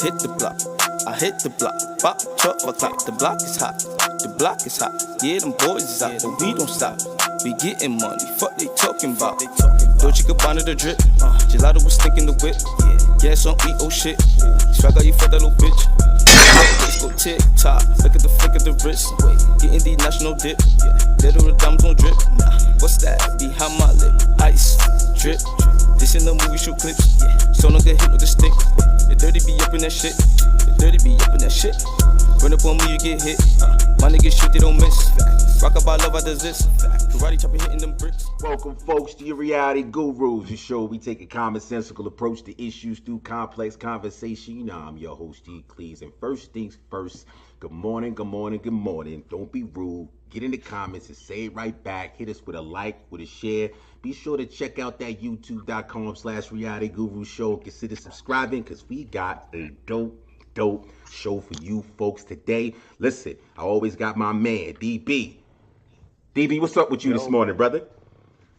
hit the block. I hit the block, pop, truck, o'clock. The block is hot, the block is hot. Yeah, them boys is out, but we don't stop. We getting money, fuck they talking about. Dolce Gabbana the drip, gelato was stinking the whip. Gas on E, oh shit. Strike out you fuck that little bitch. Go tick tock, look at the flick of the wrist. Getting the national dip, little diamonds gon' drip. What's that? Behind my lip, ice drip. This in the movie shoot clips. So don't get hit with the stick. The dirty be up in that shit. The dirty be up in that shit. Run up on me, you get hit. My niggas shoot, they don't miss. Rock about love, I does this. Karate chopping hitting them bricks. Welcome, folks, to your Reality Gurus, the show we take a commonsensical approach to issues through complex conversation. You know, I'm your host, G.Cleve. And first things first, good morning, good morning, good morning. Don't be rude. Get in the comments and say it right back. Hit us with a like, with a share. Be sure to check out that youtube.com/Reality Guru show. Consider subscribing because we got a dope show for you folks today. Listen, I always got my man, DB. DB, what's up with you this morning, brother?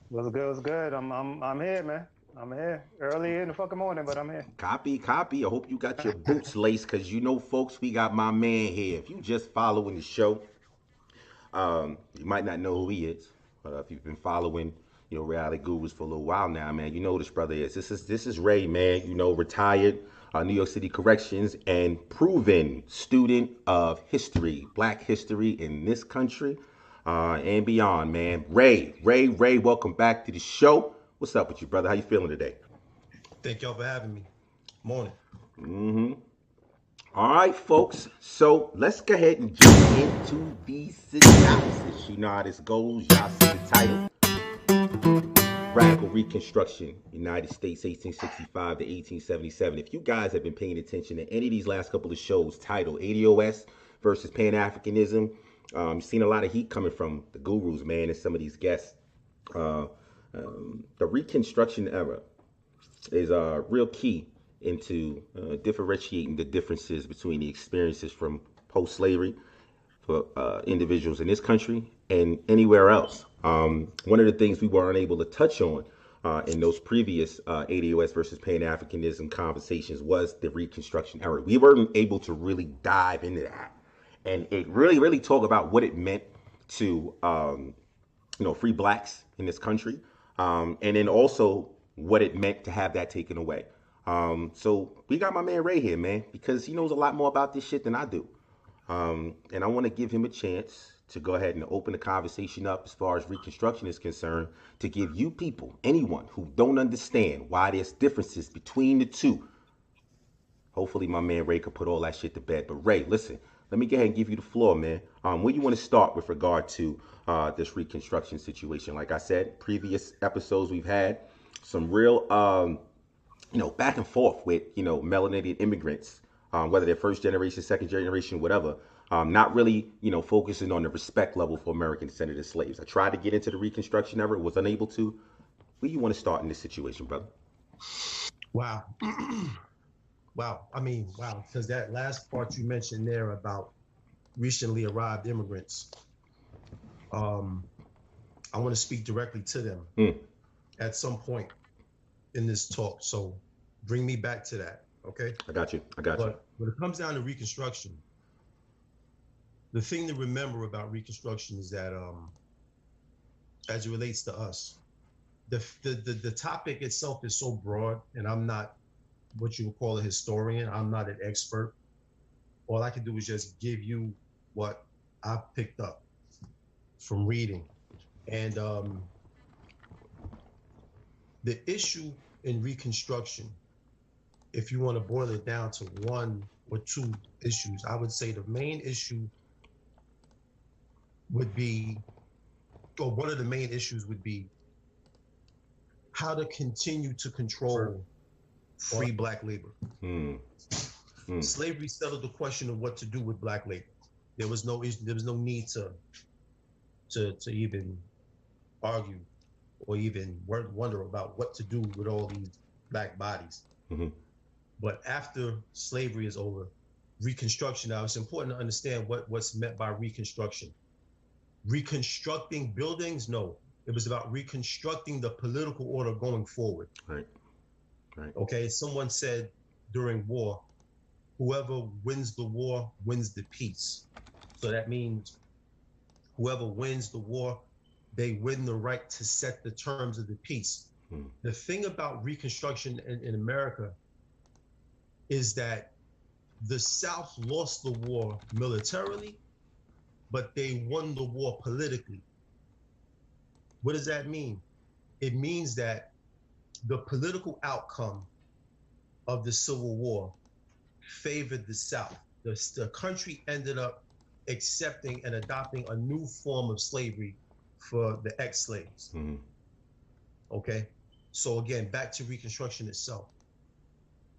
What's good? I'm here, man. I'm here. Early in the fucking morning, but I'm here. Copy. I hope you got your boots laced, because you know, folks, we got my man here. If you just following the show, you might not know who he is. If you've been following, Reality Gurus for a little while now, man, you know who this brother is. This is Ray, man. Retired New York City Corrections and proven student of history, Black history in this country and beyond, man. Ray, welcome back to the show. What's up with you, brother? How you feeling today? Thank y'all for having me. Morning. All right, folks. So let's go ahead and get into the synopsis. You know how this goes. Y'all see the title. Radical Reconstruction, United States, 1865 to 1877. If you guys have been paying attention to any of these last couple of shows titled ADOS versus Pan-Africanism, you've seen a lot of heat coming from the gurus, man, and some of these guests. The Reconstruction era is real key into differentiating the differences between the experiences from post-slavery for individuals in this country and anywhere else. One of the things we were unable to touch on in those previous ADOS versus Pan-Africanism conversations was the Reconstruction era. We weren't able to really dive into that and it really talk about what it meant to free blacks in this country, and then also what it meant to have that taken away. So we got my man Ray here, man, because he knows a lot more about this shit than I do. And I want to give him a chance to go ahead and open the conversation up as far as Reconstruction is concerned, to give you people, anyone who don't understand why there's differences between the two. Hopefully my man Ray could put all that shit to bed. But Ray, listen, let me go ahead and give you the floor, man. Where you want to start with regard to this Reconstruction situation? Like I said, previous episodes we've had some real, back and forth with, melanated immigrants, whether they're first generation, second generation, whatever. Not really, focusing on the respect level for American descended slaves. I tried to get into the Reconstruction era, was unable to. Where you want to start in this situation, brother? Wow. Wow. Because that last part you mentioned there about recently arrived immigrants, I want to speak directly to them at some point in this talk. So bring me back to that, okay? I got you. But when it comes down to Reconstruction, the thing to remember about Reconstruction is that, as it relates to us, the topic itself is so broad, and I'm not what you would call a historian. I'm not an expert. All I can do is just give you what I picked up from reading. And the issue in Reconstruction, if you want to boil it down to one or two issues, I would say the main issue would be, or one of the main issues would be, how to continue to control free black labor. Slavery settled the question of what to do with black labor. There was no need to even argue or even wonder about what to do with all these black bodies. But after slavery is over, Reconstruction, now it's important to understand what's meant by Reconstruction. Reconstructing buildings? No, it was about reconstructing the political order going forward. Right. Okay, someone said during war, whoever wins the war wins the peace. So that means whoever wins the war, they win the right to set the terms of the peace. The thing about Reconstruction in America is that the South lost the war militarily, but they won the war politically. What does that mean? It means that the political outcome of the Civil War favored the South. The country ended up accepting and adopting a new form of slavery for the ex-slaves. Okay? So again, back to Reconstruction itself.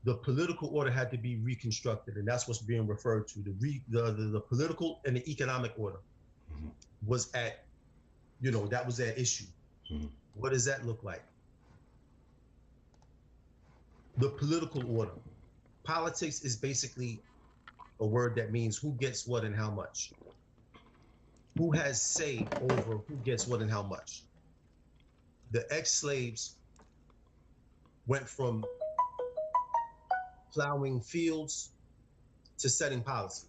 The political order had to be reconstructed, and that's what's being referred to. The political and the economic order was at, that was at issue. What does that look like? The political order. Politics is basically a word that means who gets what and how much. Who has say over who gets what and how much. The ex-slaves went from plowing fields to setting policy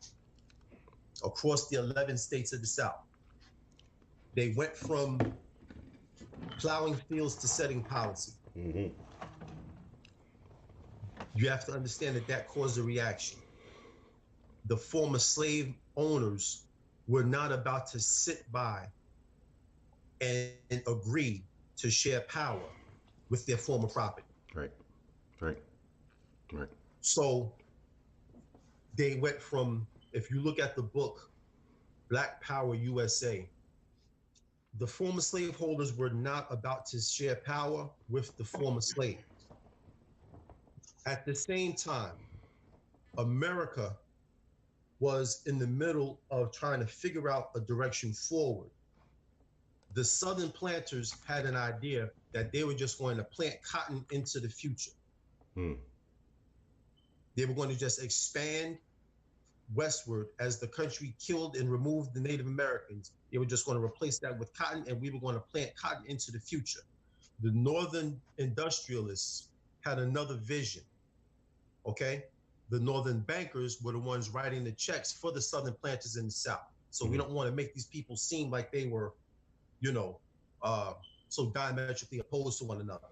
across the 11 states of the South. They went from plowing fields to setting policy. You have to understand that caused a reaction. The former slave owners were not about to sit by and agree to share power with their former property. Right. So they went from, if you look at the book, Black Power USA, the former slaveholders were not about to share power with the former slaves. At the same time, America was in the middle of trying to figure out a direction forward. The Southern planters had an idea that they were just going to plant cotton into the future. They were going to just expand westward as the country killed and removed the Native Americans. They were just going to replace that with cotton, and we were going to plant cotton into the future. The Northern industrialists had another vision, okay? The Northern bankers were the ones writing the checks for the Southern planters in the South. So we don't want to make these people seem like they were, so diametrically opposed to one another.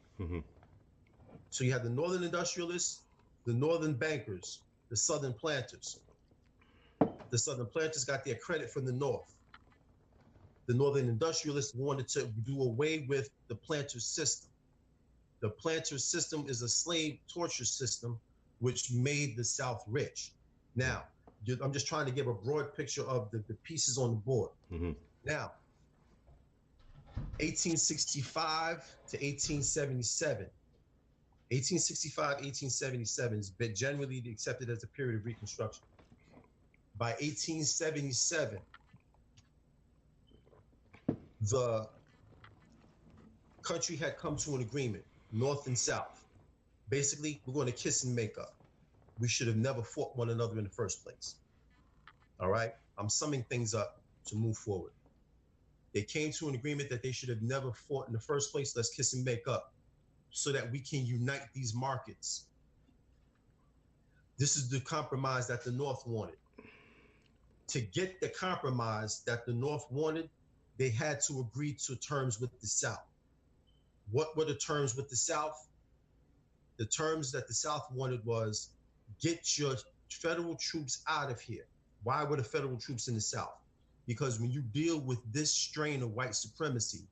So you had the Northern industrialists, the Northern bankers, the Southern planters. The Southern planters got their credit from the North. The Northern industrialists wanted to do away with the planter system. The planter system is a slave torture system which made the South rich. Now, I'm just trying to give a broad picture of the pieces on the board. Now, 1865 to 1877. 1865, 1877 has been generally accepted as a period of Reconstruction. By 1877, the country had come to an agreement, North and South. Basically, we're going to kiss and make up. We should have never fought one another in the first place. All right? I'm summing things up to move forward. They came to an agreement that they should have never fought in the first place. Let's kiss and make up so that we can unite these markets. This is the compromise that the North wanted. To get the compromise that the North wanted, they had to agree to terms with the South. What were the terms with the South? The terms that the South wanted was get your federal troops out of here. Why were the federal troops in the South? Because when you deal with this strain of white supremacy,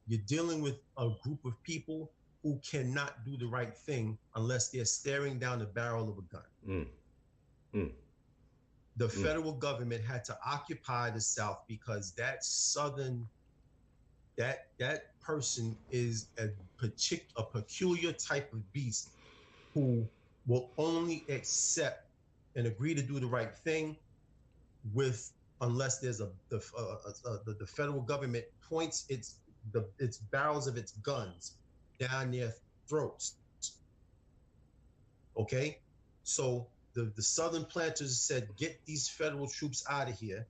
you're dealing with a group of people who cannot do the right thing unless they're staring down the barrel of a gun. The federal government had to occupy the South because that person is a peculiar type of beast who will only accept and agree to do the right thing unless there's the federal government points its barrels of its guns down their throats. Okay, so the Southern planters said, get these federal troops out of here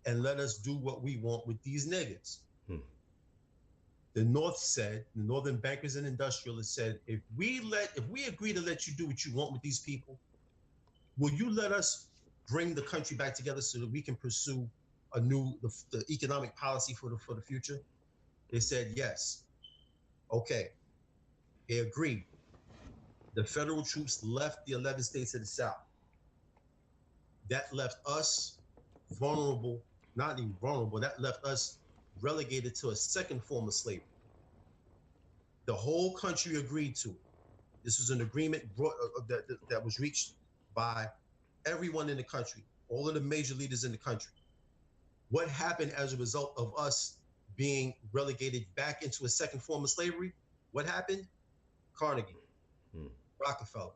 and let us do what we want with these niggas. The North said, the Northern bankers and industrialists said, if we agree to let you do what you want with these people, will you let us bring the country back together so that we can pursue the economic policy for the future? They said yes. Okay, they agreed. The federal troops left the 11 states of the South. That left us vulnerable, not even vulnerable, that left us relegated to a second form of slavery. The whole country agreed to it. This was an agreement that was reached by everyone in the country, all of the major leaders in the country. What happened as a result of us being relegated back into a second form of slavery? What happened? Carnegie, Rockefeller,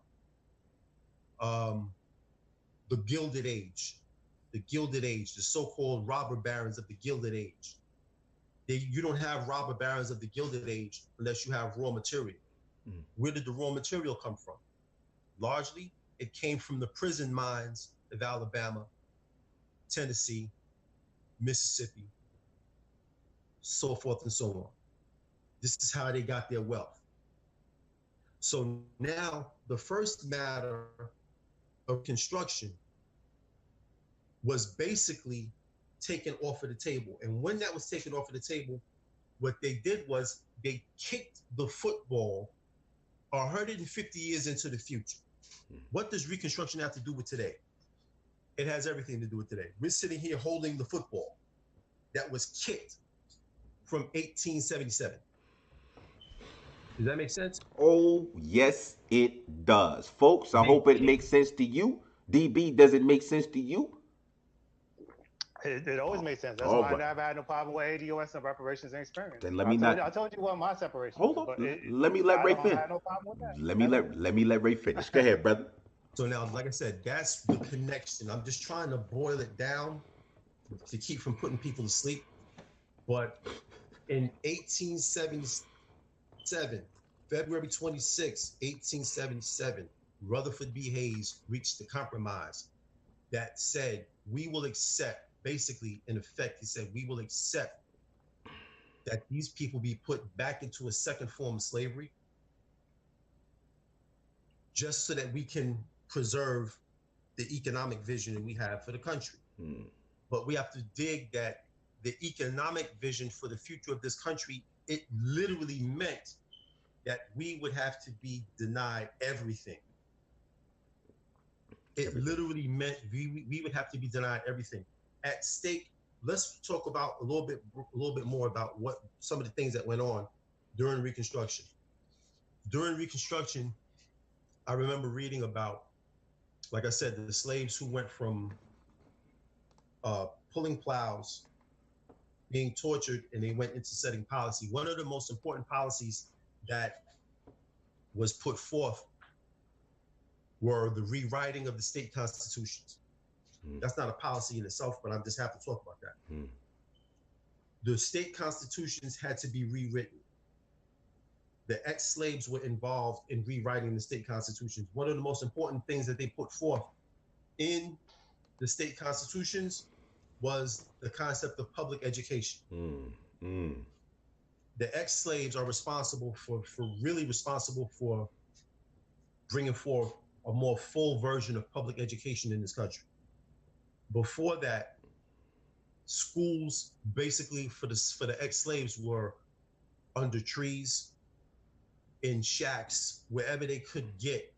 the Gilded Age, the so-called robber barons of the Gilded Age. You don't have robber barons of the Gilded Age unless you have raw material. Where did the raw material come from? Largely, it came from the prison mines of Alabama, Tennessee, Mississippi, so forth and so on. This is how they got their wealth. So now the first matter of construction was basically taken off of the table. And when that was taken off of the table, what they did was they kicked the football 150 years into the future. What does Reconstruction have to do with today? It has everything to do with today. We're sitting here holding the football that was kicked from 1877. Does that make sense? Oh, yes, it does. Folks, I hope it makes sense to you. DB, does it make sense to you? It always makes sense. That's All why right. I never had no problem with ADOS and reparations and experience. Then let me I told you what my separation Hold is, on. but Let me let Ray I don't finish. have no problem with that. Let me let Ray finish. Go ahead, brother. So now, like I said, that's the connection. I'm just trying to boil it down to keep from putting people to sleep. But in 1877, February 26, 1877, Rutherford B. Hayes reached a compromise that said, we will accept, basically, in effect, he said, we will accept that these people be put back into a second form of slavery just so that we can preserve the economic vision that we have for the country. But we have to dig that the economic vision for the future of this country, it literally meant that we would have to be denied everything. It literally meant we would have to be denied everything. At stake, let's talk about a little bit more about what some of the things that went on during Reconstruction. During Reconstruction, I remember reading about, like I said, the slaves who went from pulling plows, being tortured, and they went into setting policy. One of the most important policies that was put forth were the rewriting of the state constitutions. That's not a policy in itself, but I just have to talk about that. The state constitutions had to be rewritten. The ex-slaves were involved in rewriting the state constitutions. One of the most important things that they put forth in the state constitutions was the concept of public education. The ex-slaves are responsible for bringing forth a more full version of public education in this country. Before that, schools basically for the ex-slaves were under trees, in shacks, wherever they could get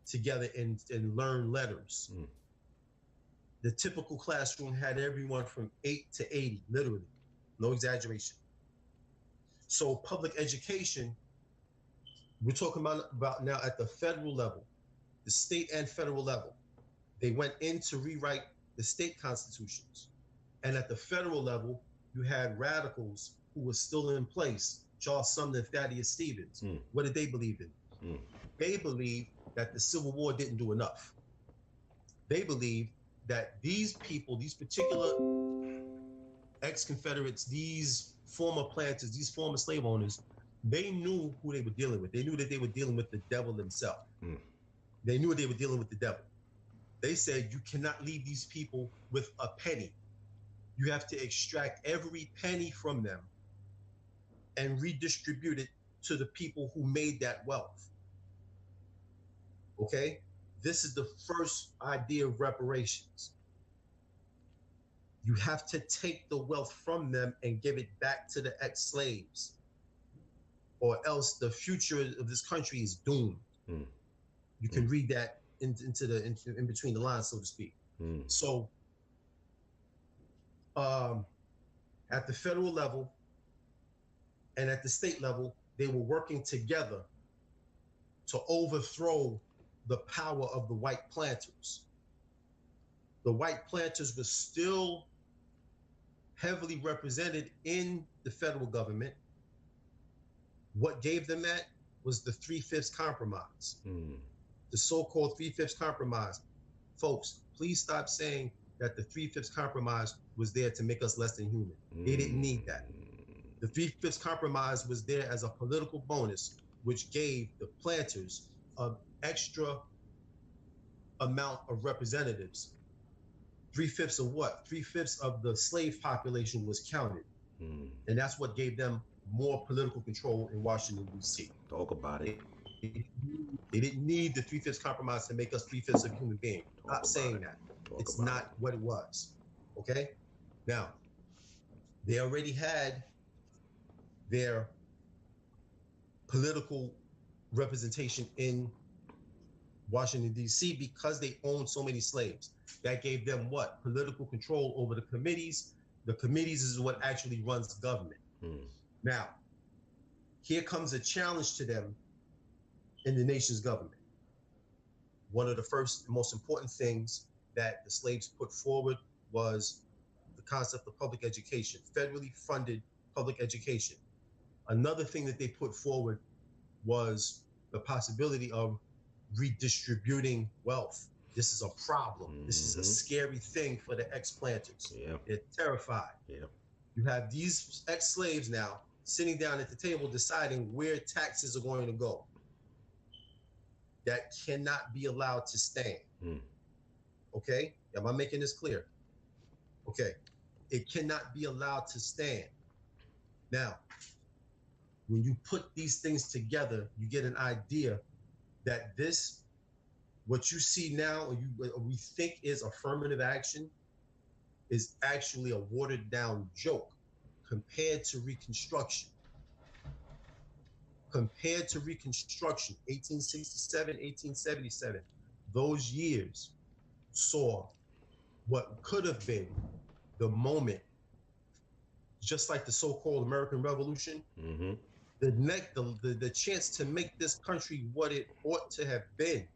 together and learn letters. The typical classroom had everyone from 8 to 80, literally, no exaggeration. So public education, we're talking about now at the federal level, the state and federal level. They went in to rewrite the state constitutions. And at the federal level, you had radicals who were still in place, Charles Sumner and Thaddeus Stevens. What did they believe in? They believed that the Civil War didn't do enough. They believed that these people, these particular ex-Confederates, these former planters, these former slave owners, they knew who they were dealing with. They knew that they were dealing with the devil himself. They knew they were dealing with the devil. They said, you cannot leave these people with a penny. You have to extract every penny from them and redistribute it to the people who made that wealth. Okay? this is the first idea of reparations. You have to take the wealth from them and give it back to the ex-slaves, or else the future of this country is doomed. You can read that in between the lines, so to speak. So at the federal level and at the state level, they were working together to overthrow the power of the white planters. The white planters were still heavily represented in the federal government. What gave them that was the 3/5 compromise. The so-called 3/5 compromise. Folks, please stop saying that the 3/5 compromise was there to make us less than human. They didn't need that. The 3/5 compromise was there as a political bonus, which gave the planters an extra amount of representatives. 3/5 of what? 3/5 of the slave population was counted. And that's what gave them more political control in Washington, D.C. Talk about it. They didn't need the 3/5 compromise to make us 3/5 of human beings. Stop saying that. It's not what it was. Okay? Now, they already had their political representation in Washington, D.C. because they owned so many slaves. That gave them what? Political control over the committees. The committees is what actually runs the government. Now, here comes a challenge to them in the nation's government. One of the first and most important things that the slaves put forward was the concept of public education, federally funded public education. Another thing that they put forward was the possibility of redistributing wealth. This is a problem. This is a scary thing for the ex-planters. They're terrified. You have these ex-slaves now sitting down at the table deciding where taxes are going to go. That cannot be allowed to stand. Okay? Am I making this clear? Okay. It cannot be allowed to stand. Now, when you put these things together, you get an idea that this, what you see now, or we think is affirmative action, is actually a watered down joke compared to Reconstruction. Compared to Reconstruction, 1867, 1877, those years saw what could have been the moment, just like the so-called American Revolution, the chance to make this country what it ought to have been,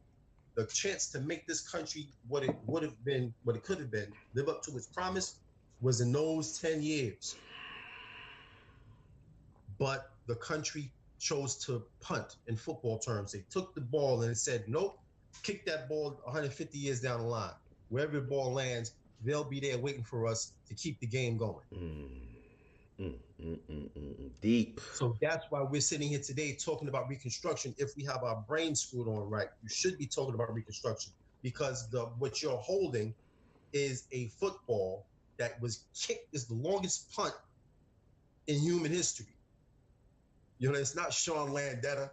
the chance to make this country what it would have been, what it could have been, live up to its promise, was in those 10 years. But the country chose to punt in football terms. They took the ball and it said, nope, kick that ball 150 years down the line. Wherever the ball lands, they'll be there waiting for us to keep the game going. Deep. So that's why we're sitting here today talking about Reconstruction. If we have our brains screwed on right, you should be talking about Reconstruction, because what you're holding is a football that was kicked, is the longest punt in human history. You know, it's not Sean Landetta.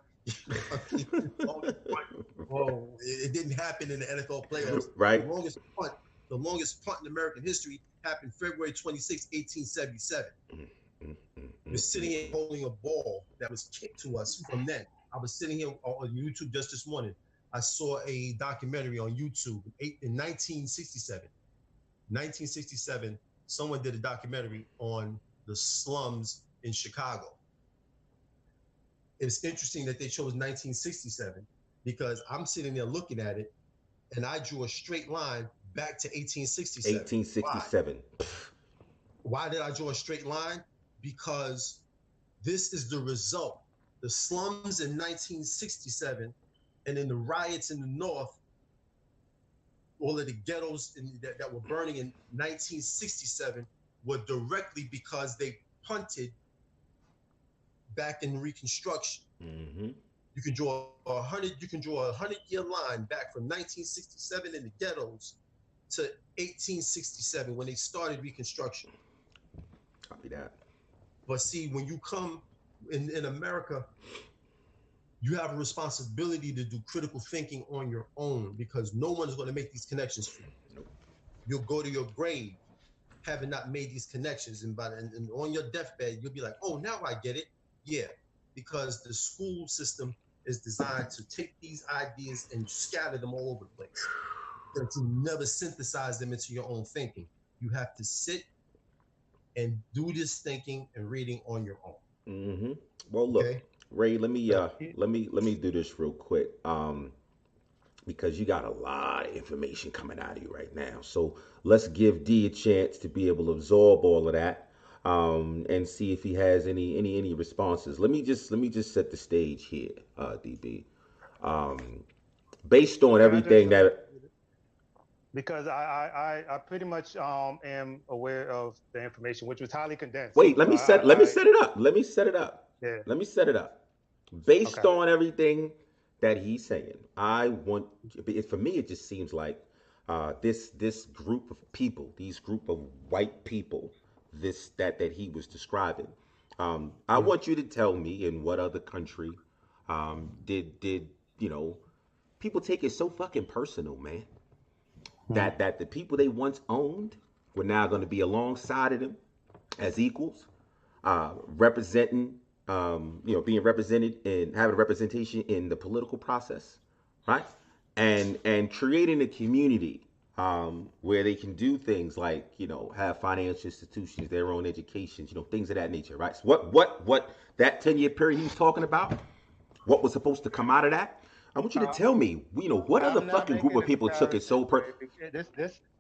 Oh, it didn't happen in the NFL playoffs. Right. The longest punt in American history happened February 26, 1877. We're sitting here holding a ball that was kicked to us from then. I was sitting here on YouTube just this morning. I saw a documentary on YouTube in 1967. 1967, someone did a documentary on the slums in Chicago. It's interesting that they chose 1967 because I'm sitting there looking at it and I drew a straight line back to 1867. 1867. Why did I draw a straight line? Because this is the result. The slums in 1967 and in the riots in the North, all of the ghettos that were burning in 1967 were directly because they punted back in Reconstruction. You can draw a 100-year line back from 1967 in the ghettos to 1867 when they started Reconstruction. Copy that. But see, when you come in America, You have a responsibility to do critical thinking on your own because no one is going to make these connections for you. You'll go to your grave having not made these connections, and on your deathbed, you'll be like, oh, now I get it. Yeah, because the school system is designed to take these ideas and scatter them all over the place. That you never synthesize them into your own thinking. You have to sit and do this thinking and reading on your own. Mm-hmm. Well, look, Okay? Ray, let me do this real quick. Because you got a lot of information coming out of you right now. So let's give D a chance to be able to absorb all of that, and see if he has any responses. Let me just set the stage here, DB. Based on Can I just everything that. because I pretty much am aware of the information, which was highly condensed. Wait, let So me set it up. Let me set it up. Yeah. Let me set it up. Based Okay. on everything that he's saying, I want for me. It just seems like this group of people, these group of white people, that he was describing. I want you to tell me in what other country did people take it so fucking personal, man, that the people they once owned were now going to be alongside of them as equals, representing, being represented and having representation in the political process, right? And creating a community where they can do things like, have financial institutions, their own educations, things of that nature, right? So what that 10-year period he was talking about, what was supposed to come out of that? I want you to tell me, what other I'm not fucking group making of a people took it so comparison.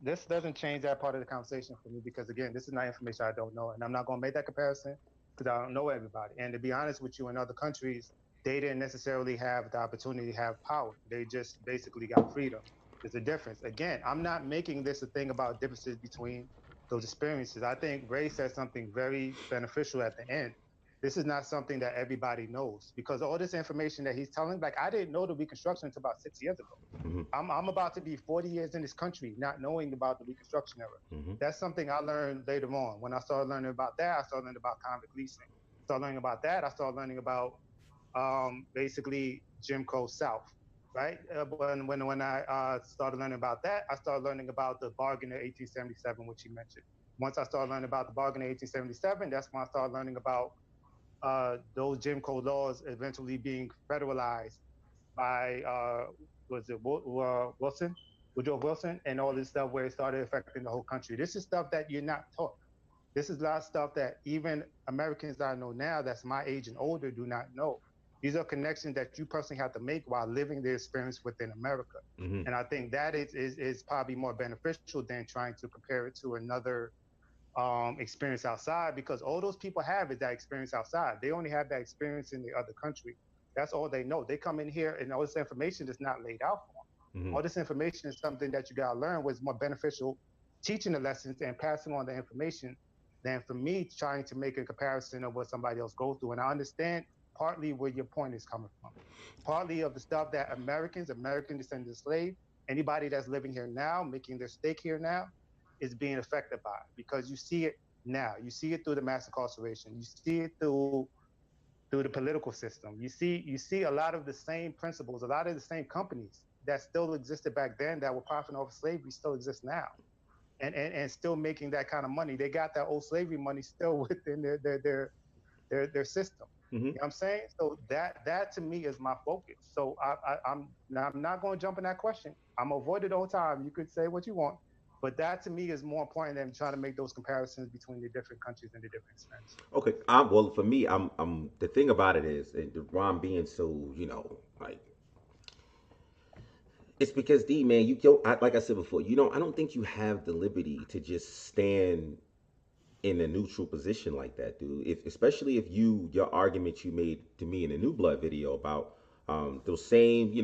This doesn't change that part of the conversation for me because again, this is not information I don't know, and I'm not going to make that comparison because I don't know everybody. And to be honest with you, in other countries, they didn't necessarily have the opportunity to have power. They just basically got freedom. There's a difference. Again, I'm not making this a thing about differences between those experiences. I think Ray said something very beneficial at the end. This is not something that everybody knows because all this information that he's telling, like I didn't know the Reconstruction until about 6 years ago. Mm-hmm. I'm about to be 40 years in this country, not knowing about the Reconstruction era. Mm-hmm. That's something I learned later on. When I started learning about that, I started learning about convict leasing. Started learning about that, I started learning about basically Jim Crow South, right? When I started learning about that, I started learning about the bargain of 1877, which he mentioned. Once I started learning about the bargain of 1877, that's when I started learning about those Jim Crow laws eventually being federalized by Wilson, Woodrow Wilson, and all this stuff where it started affecting the whole country. This is stuff that you're not taught. This is a lot of stuff that even Americans that I know now, that's my age and older, do not know. These are connections that you personally have to make while living the experience within America. Mm-hmm. And I think that is probably more beneficial than trying to compare it to another experience outside because all those people have is that experience outside. They only have that experience in the other country. That's all they know. They come in here and all this information is not laid out for them. Mm-hmm. All this information is something that you got to learn was more beneficial teaching the lessons and passing on the information than for me trying to make a comparison of what somebody else goes through. And I understand partly where your point is coming from. Partly of the stuff that American descendants of slaves, anybody that's living here now, making their stake here now, is being affected by it because you see it now. You see it through the mass incarceration. You see it through the political system. You see a lot of the same principles, a lot of the same companies that still existed back then that were profiting off of slavery still exist now. And still making that kind of money. They got that old slavery money still within their system. Mm-hmm. You know what I'm saying? So that to me is my focus. So I'm not going to jump in that question. I'm gonna avoid it the whole time. You could say what you want. But that to me is more important than trying to make those comparisons between the different countries and the different experiences. Okay. Well, for me, I'm the thing about it is, and Ron being so, like, it's because D man, like I said before, I don't think you have the liberty to just stand in a neutral position like that, dude. Especially if your argument you made to me in the New Blood video about those same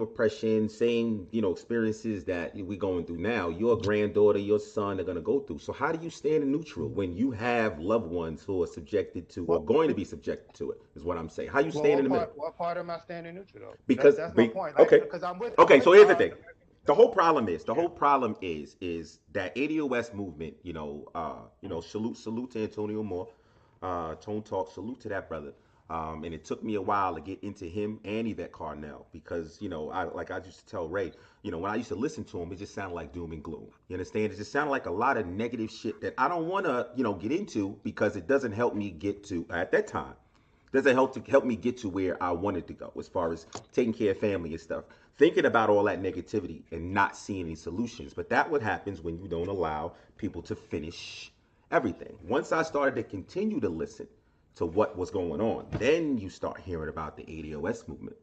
oppression, same experiences that we going through now, your granddaughter, your son are gonna go through. So how do you stand in neutral when you have loved ones who are subjected to or going to be subjected to it? Is what I'm saying. How you stand in the middle? What part am I standing neutral though? Because that's my point. Like, okay, because I'm with. Okay, so here's the thing. The whole problem is that ADOS movement. Salute to Antonio Moore, Tone Talk. Salute to that brother. And it took me a while to get into him and Yvette Carnell because, I used to tell Ray, when I used to listen to him, it just sounded like doom and gloom. You understand? It just sounded like a lot of negative shit that I don't want to, get into because it doesn't help me get to, at that time, doesn't help me get to where I wanted to go as far as taking care of family and stuff. Thinking about all that negativity and not seeing any solutions. But that what happens when you don't allow people to finish everything. Once I started to continue to listen to what was going on, then you start hearing about the ADOS movement.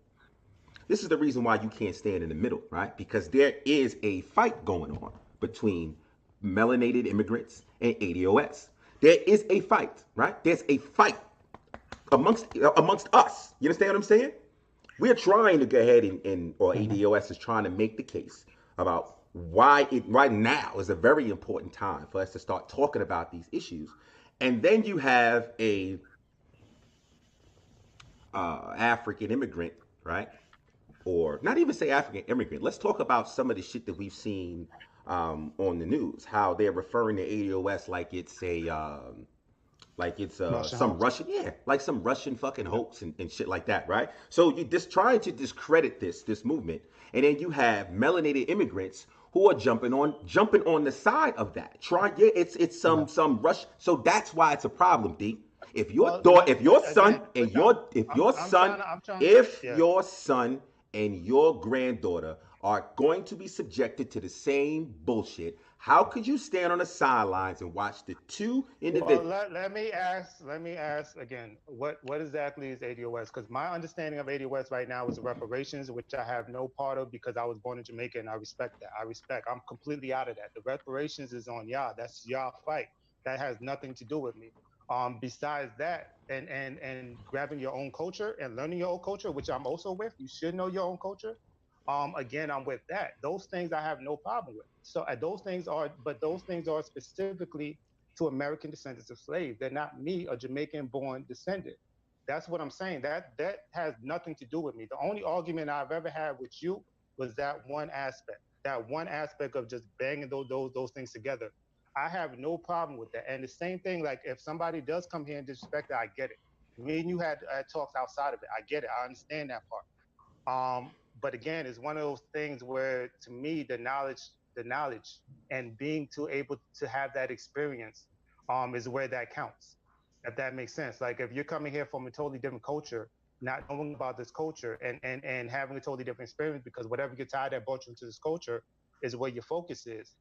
This is the reason why you can't stand in the middle, right? Because there is a fight going on between melanated immigrants and ADOS. There is a fight, right? There's a fight amongst us. You understand what I'm saying? We're trying to go ahead or ADOS is trying to make the case about why it right now is a very important time for us to start talking about these issues. And then you have a African immigrant, right? Or not even say African immigrant. Let's talk about some of the shit that we've seen on the news. How they're referring to ADOS like it's Russian some hoax. Russian, yeah, like some Russian fucking hoax and shit like that, right? So you just trying to discredit this movement, and then you have melanated immigrants who are jumping on the side of that. Yeah, it's some Rush. So that's why it's a problem, D. If your Well, daughter, if your son again, and which your son and your granddaughter are going to be subjected to the same bullshit, how could you stand on the sidelines and watch the two Well, individuals? let me ask again. What exactly is ADOS? Because my understanding of ADOS right now is reparations, which I have no part of because I was born in Jamaica and I respect that. I respect. I'm completely out of that. The reparations is on y'all. That's y'all fight. That has nothing to do with me. Besides that, and grabbing your own culture and learning your own culture, which I'm also with. You should know your own culture. Again, I'm with that. Those things I have no problem with. So those things are specifically to American descendants of slaves. They're not me, a Jamaican-born descendant. That's what I'm saying. That has nothing to do with me. The only argument I've ever had with you was that one aspect. That one aspect of just banging those things together. I have no problem with that. And the same thing, like if somebody does come here and disrespect it, I get it. Me and you had talks outside of it. I get it. I understand that part. But again, it's one of those things where, to me, the knowledge, and being to able to have that experience, is where that counts. If that makes sense. Like if you're coming here from a totally different culture, not knowing about this culture, and having a totally different experience because whatever you're tied that brought you into this culture is where your focus is.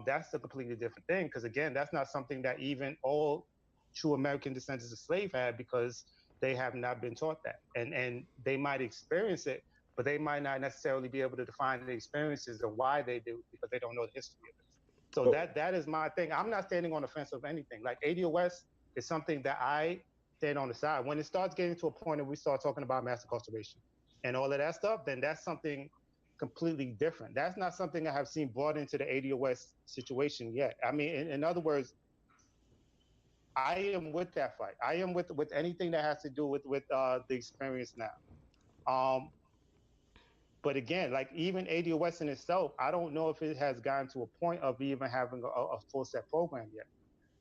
That's a completely different thing because again, that's not something that even all true American descendants of slave had because they have not been taught that, and they might experience it, but they might not necessarily be able to define the experiences and why they do because they don't know the history of it. So Oh, that is my thing. I'm not standing on the fence of anything. Like ADOS is something that I stand on the side. When it starts getting to a point that we start talking about mass incarceration and all of that stuff, then that's something completely different. That's not something I have seen brought into the ADOS situation yet. I mean, in other words, I am with that fight. I am with anything that has to do with the experience now. Um, but again, like even ADOS in itself, I don't know if it has gotten to a point of even having a full set program yet.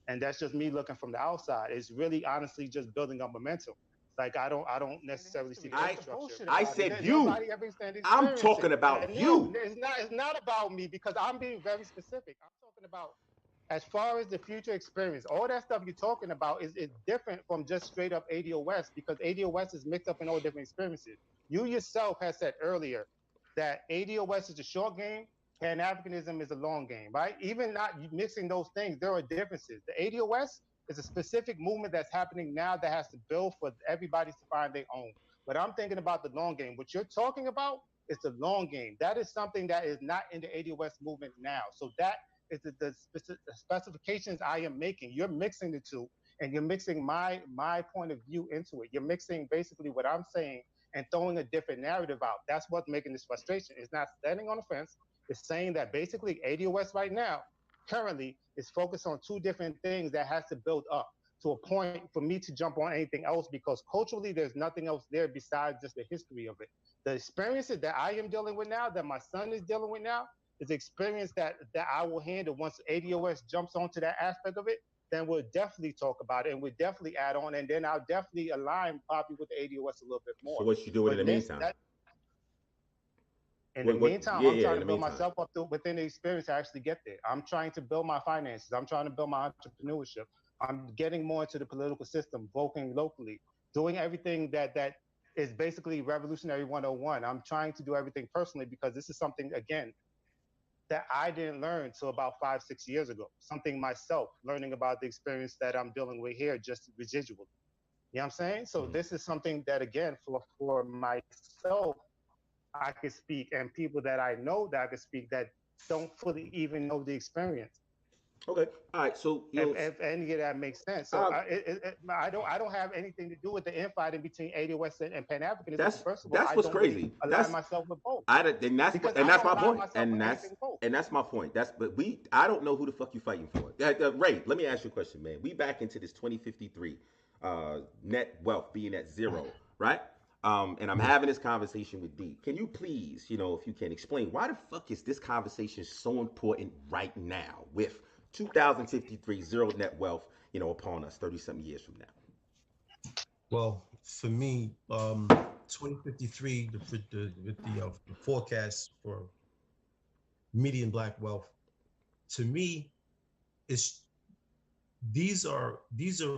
And that's just me looking from the outside. It's really honestly just building up momentum. Like I don't necessarily see the I infrastructure I about it. said you. Nobody ever understands I'm experience it. talking about And no, you. it's not about me because I'm being very specific. I'm talking about as far as the future experience, all that stuff you're talking about is different from just straight up ADOS because ADOS is mixed up in all different experiences. You yourself has said earlier that ADOS is a short game, Pan Africanism is a long game, right? Even not mixing those things, there are differences. The ADOS is a specific movement that's happening now that has to build for everybody to find their own. But I'm thinking about the long game. What you're talking about is the long game. That is something that is not in the ADOS movement now. So that is the specifications I am making. You're mixing the two, and you're mixing my point of view into it. You're mixing basically what I'm saying and throwing a different narrative out. That's what's making this frustration. It's not standing on the fence. It's saying that basically ADOS right now, currently, is focused on two different things that has to build up to a point for me to jump on anything else because culturally there's nothing else there besides just the history of it. The experiences that I am dealing with now, that my son is dealing with now, is experience that I will handle once ADOS jumps onto that aspect of it. then we'll definitely talk about it and we'll definitely add on. And then I'll definitely align probably with the ADOS a little bit more. So what you doing in the meantime? In the meantime, yeah, I'm trying in to the build meantime. myself up within the experience to actually get there. I'm trying to build my finances. I'm trying to build my entrepreneurship. I'm getting more into the political system, voting locally, doing everything that is basically revolutionary 101. I'm trying to do everything personally because this is something, again, that I didn't learn till about 5-6 years ago. Something myself, learning about the experience that I'm dealing with here, just residual. You know what I'm saying? So this is something that, again, for myself, I could speak, and people that I know that I could speak that don't fully even know the experience. Okay, all right. So if any of that makes sense. So I don't have anything to do with the infighting between ADOS and Pan Africanism. First of all, that's I what's don't crazy. really align myself with both. And that's because and I that's don't my align point. myself with anything with both. And that's my point. I don't know who the fuck you fighting for. Ray, let me ask you a question, man. We back into this 2053 net wealth being at zero, right? And I'm having this conversation with D. Can you please, if you can explain why the fuck is this conversation so important right now with 2053 zero net wealth, upon us 30-something years from now? Well, for me, 2053, the forecast for median Black wealth, to me, these are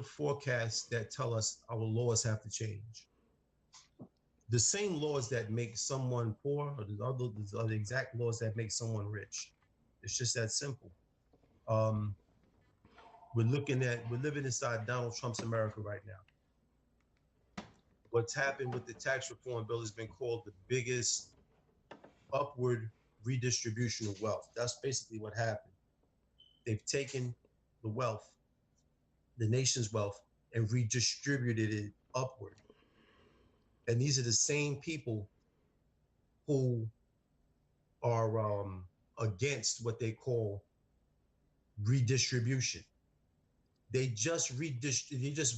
forecasts that tell us our laws have to change. The same laws that make someone poor are the exact laws that make someone rich. It's just that simple. We're living inside Donald Trump's America right now. What's happened with the tax reform bill has been called the biggest upward redistribution of wealth. That's basically what happened. They've taken the wealth, the nation's wealth, and redistributed it upward. And these are the same people who are against what they call redistribution. They just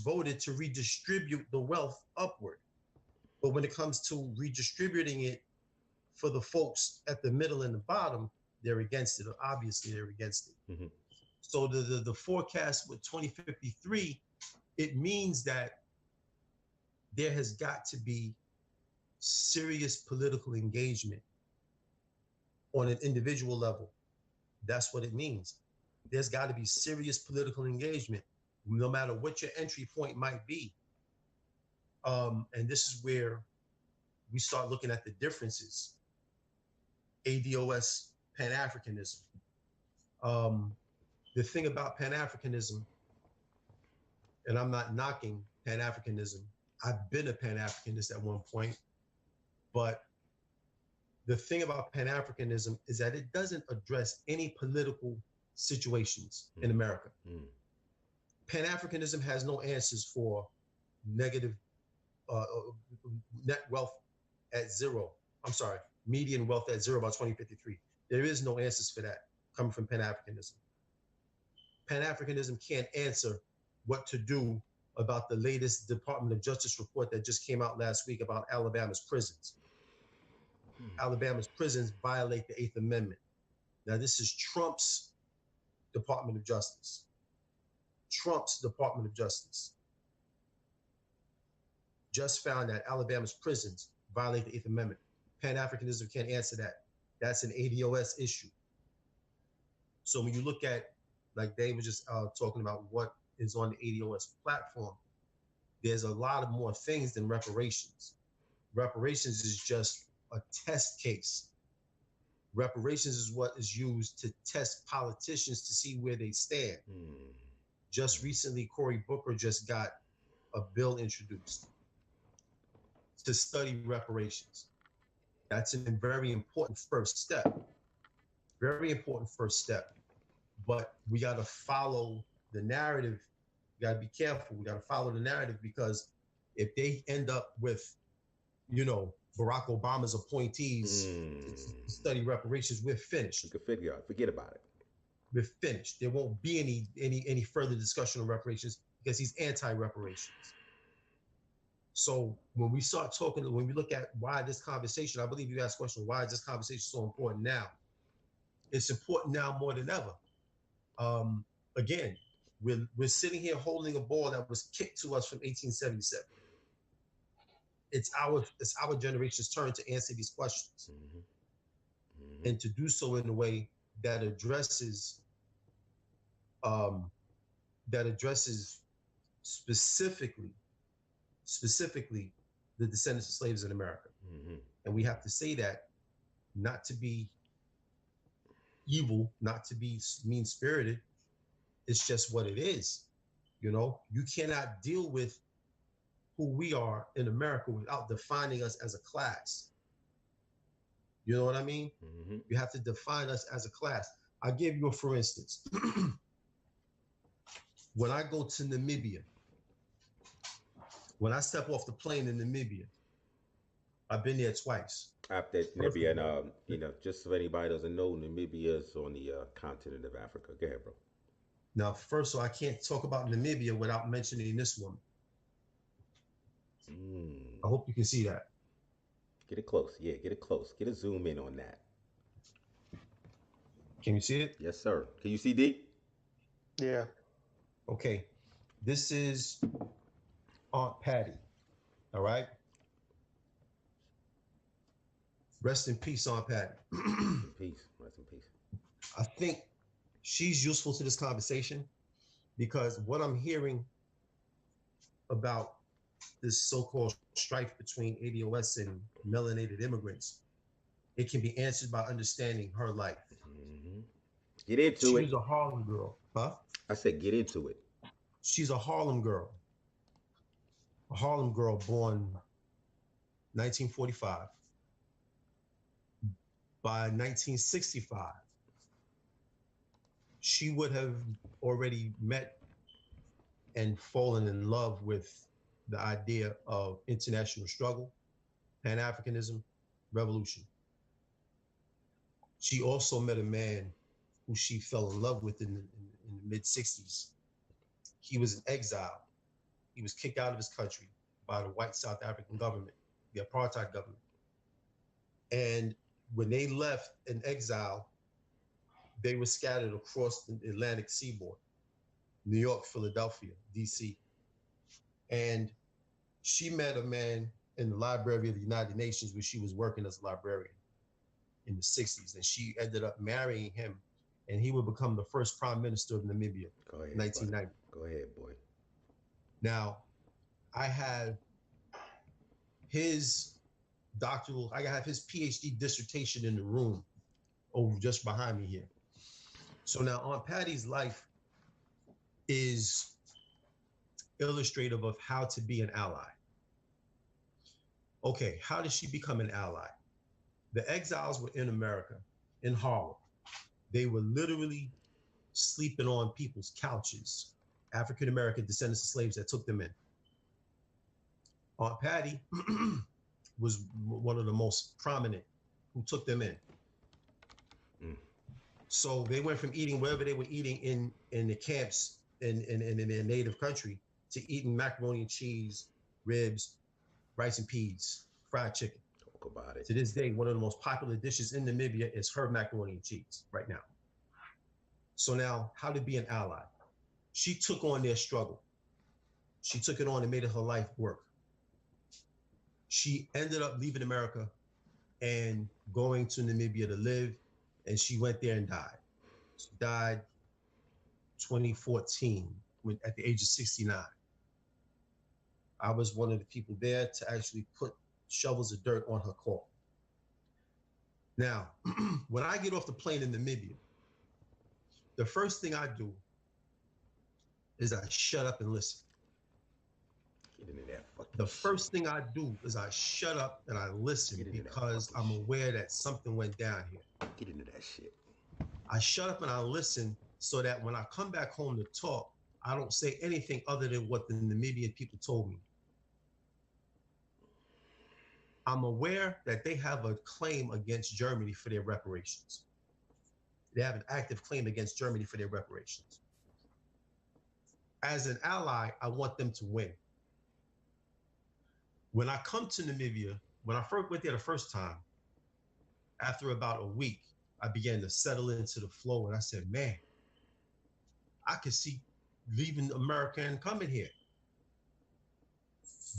voted to redistribute the wealth upward. But when it comes to redistributing it for the folks at the middle and the bottom, they're against it. Obviously, they're against it. Mm-hmm. So the forecast with 2053, it means that there has got to be serious political engagement on an individual level. That's what it means. There's got to be serious political engagement, no matter what your entry point might be. And this is where we start looking at the differences. ADOS, Pan-Africanism. The thing about Pan-Africanism, and I'm not knocking Pan-Africanism, I've been a Pan-Africanist at one point, but the thing about Pan-Africanism is that it doesn't address any political situations in America. Pan-Africanism has no answers for negative net wealth at zero. I'm sorry, median wealth at zero by 2053. There is no answers for that coming from Pan-Africanism. Pan-Africanism can't answer what to do about the latest Department of Justice report that just came out last week about Alabama's prisons. Alabama's prisons violate the 8th Amendment. Now, this is Trump's Department of Justice. Trump's Department of Justice just found that Alabama's prisons violate the 8th Amendment. Pan-Africanism can't answer that. That's an ADOS issue. So when you look at, like Dave was just talking about what is on the ADOS platform, there's a lot of more things than reparations. Reparations is just a test case. Reparations is what is used to test politicians to see where they stand. Just recently, Cory Booker just got a bill introduced to study reparations. That's a very important first step. Very important first step. But we got to follow the narrative. We got to be careful. We got to follow the narrative, because if they end up with, Barack Obama's appointees to study reparations, we're finished. You can forget about it. We're finished. There won't be any further discussion on reparations because he's anti-reparations. So when we look at why this conversation, I believe you asked the question, why is this conversation so important now? It's important now more than ever. Again, We're sitting here holding a ball that was kicked to us from 1877. It's our generation's turn to answer these questions, and to do so in a way that addresses specifically the descendants of slaves in America. And we have to say that not to be evil, not to be mean-spirited. It's just what it is. You know, you cannot deal with who we are in America without defining us as a class. You know what I mean? You have to define us as a class. I'll give you a for instance. When I go to Namibia, when I step off the plane in Namibia, I've been there twice. After Namibia, and you know, just so anybody doesn't know, Namibia is on the continent of Africa. Go ahead, bro. Now, first of all, I can't talk about Namibia without mentioning this woman. I hope you can see that. Get it close. Yeah, get it close. Get a zoom in on that. Can you see it? Yes, sir. Can you see D? Yeah. Okay. This is Aunt Patty. All right. Rest in peace, Aunt Patty. Peace. Rest in peace. I think she's useful to this conversation because what I'm hearing about this so-called strife between ADOS and melanated immigrants, it can be answered by understanding her life. Get into it. She's a Harlem girl. Huh? I said get into it. She's a Harlem girl. A Harlem girl born 1945. By 1965, she would have already met and fallen in love with the idea of international struggle, Pan-Africanism, revolution. She also met a man who she fell in love with in the mid-60s. He was in exile. He was kicked out of his country by the white South African government, the apartheid government. And when they left in exile, they were scattered across the Atlantic seaboard, New York, Philadelphia, DC. And she met a man in the Library of the United Nations where she was working as a librarian in the 60s. And she ended up marrying him, and he would become the first prime minister of Namibia in 1990. Buddy. Go ahead, boy. Now, I have his I have his PhD dissertation in the room over just behind me here. So now Aunt Patty's life is illustrative of how to be an ally. Okay, how did she become an ally? The exiles were in America, in Harlem. They were literally sleeping on people's couches, African-American descendants of slaves that took them in. Aunt Patty was one of the most prominent who took them in. So they went from eating wherever they were eating in the camps in their native country to eating macaroni and cheese, ribs, rice and peas, fried chicken. Talk about it. To this day, one of the most popular dishes in Namibia is her macaroni and cheese right now. So now, how to be an ally? She took on their struggle. She took it on and made it her life work. She ended up leaving America and going to Namibia to live, and she went there and died. She died 2014 at the age of 69. I was one of the people there to actually put shovels of dirt on her coffin. Now, when I get off the plane in Namibia, the first thing I do is I shut up and listen. Get into that fucking The first thing I do is I shut up and I listen because I'm aware that something went down here. Get into that shit. I shut up and I listen so that when I come back home to talk, I don't say anything other than what the Namibian people told me. I'm aware that they have a claim against Germany for their reparations. They have an active claim against Germany for their reparations. As an ally, I want them to win. When I come to Namibia, when I first went there the first time, after about a week, I began to settle into the flow and I said, man, I could see leaving America and coming here.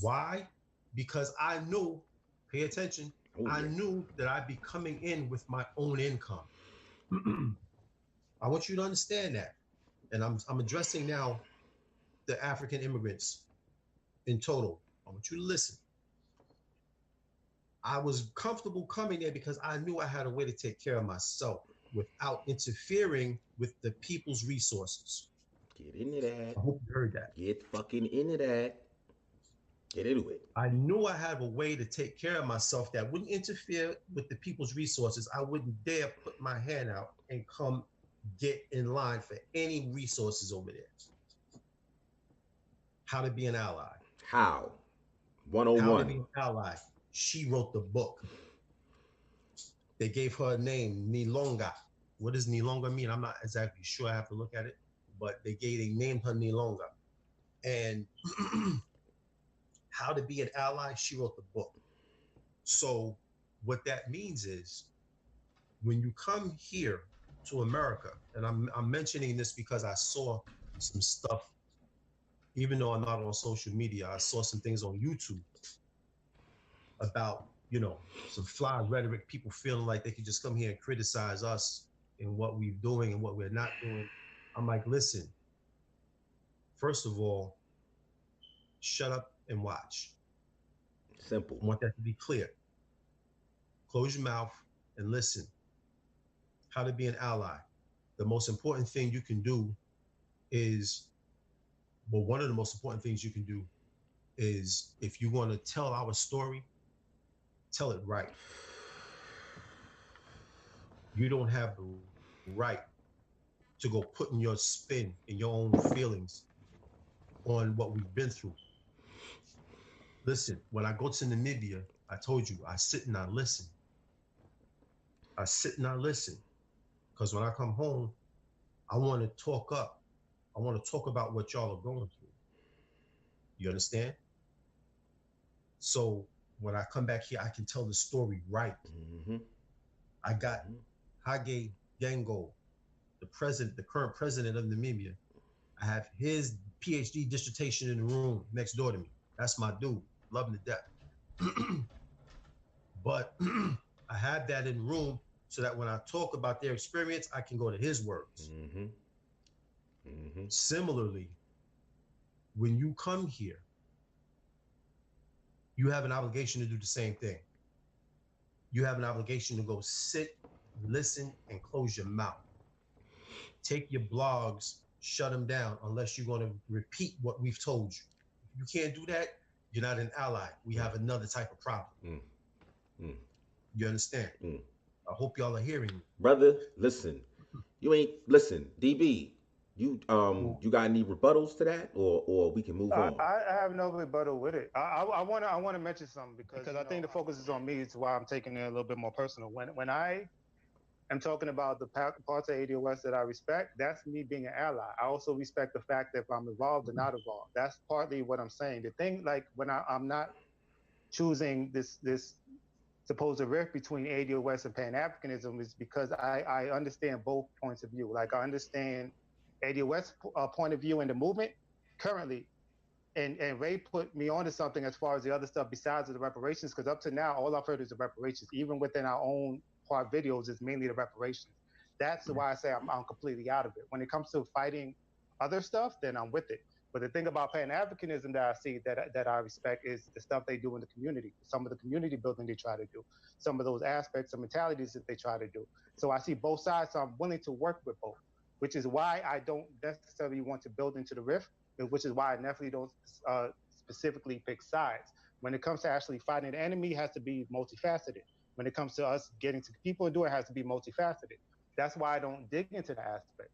Why? Because I knew, pay attention, Oh I yeah. knew that I'd be coming in with my own income. I want you to understand that. And I'm addressing now the African immigrants in total. I want you to listen. I was comfortable coming there because I knew I had a way to take care of myself without interfering with the people's resources. Get into that. I hope you heard that. Get fucking into that. Get into it. I knew I had a way to take care of myself that wouldn't interfere with the people's resources. I wouldn't dare put my hand out and come get in line for any resources over there. How to be an ally. How? How to 101. be an ally. She wrote the book. They gave her a name, Nilonga. What does Nilonga mean? I'm not exactly sure. I have to look at it. But they named her Nilonga. And how to be an ally, she wrote the book. So what that means is when you come here to America, and I'm mentioning this because I saw some stuff, even though I'm not on social media, I saw some things on YouTube about, some fly rhetoric, people feeling like they could just come here and criticize us and what we're doing and what we're not doing. I'm like, listen, first of all, shut up and watch. Simple. I want that to be clear. Close your mouth and listen. How to be an ally. The most important thing you can do is, well, one of the most important things you can do is if you want to tell our story, tell it right. You don't have the right to go putting your spin and your own feelings on what we've been through. Listen, when I go to Namibia, I told you, I sit and I listen. I sit and I listen. Because when I come home, I want to talk up. I want to talk about what y'all are going through. You understand? So when I come back here, I can tell the story right. Mm-hmm. I got Hage Geingob, the current president of Namibia. I have his PhD dissertation in the room next door to me. That's my dude. Love him to death. But I have that in the room so that when I talk about their experience, I can go to his words. Mm-hmm. Mm-hmm. Similarly, when you come here, you have an obligation to do the same thing. You have an obligation to go sit, listen, and close your mouth. Take your blogs, shut them down unless you're going to repeat what we've told you. If you can't do that, you're not an ally. We have another type of problem. You understand? I hope y'all are hearing me. Brother, listen. Listen, DB. You got any rebuttals to that, or we can move on? I have no rebuttal with it. I want to mention something because I think the focus is on me. It's why I'm taking it a little bit more personal. When I am talking about the parts of ADOS that I respect, that's me being an ally. I also respect the fact that if I'm involved or not involved. That's partly what I'm saying. The thing, like when I'm not choosing this supposed rift between ADOS and Pan Africanism, is because I understand both points of view. Like I understand ADOS point of view in the movement currently. And Ray put me onto something as far as the other stuff besides the reparations, because up to now, all I've heard is the reparations. Even within our own part videos, it's mainly the reparations. That's why I say I'm completely out of it. When it comes to fighting other stuff, then I'm with it. But the thing about Pan Africanism that I see that I respect is the stuff they do in the community, some of the community building they try to do, some of those aspects and mentalities that they try to do. So I see both sides, so I'm willing to work with both, which is why I don't necessarily want to build into the rift, which is why I definitely don't specifically pick sides. When it comes to actually fighting the enemy, it has to be multifaceted. When it comes to us getting to people and do it, has to be multifaceted. That's why I don't dig into the aspect.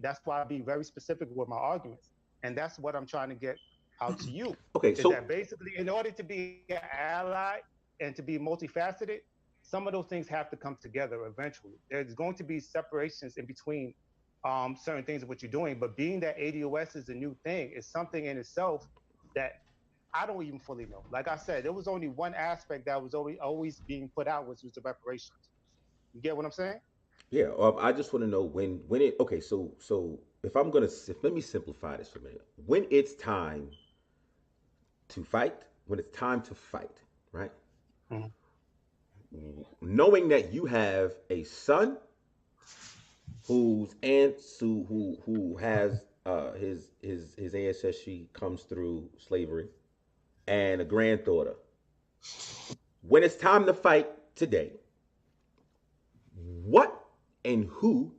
That's why I be very specific with my arguments, and that's what I'm trying to get out to you. Okay, is so that basically, in order to be an ally and to be multifaceted, some of those things have to come together eventually. There's going to be separations in between certain things of what you're doing, but being that ADOS is a new thing is something in itself that I don't even fully know. Like I said, there was only one aspect that was always being put out, which was the reparations. You get what I'm saying? yeah, I just want to know when it. Okay, so let me simplify this for a minute. When it's time to fight, right? Mhm. Knowing that you have a son whose aunt who has his ancestry comes through slavery, and a granddaughter. When it's time to fight today, what and who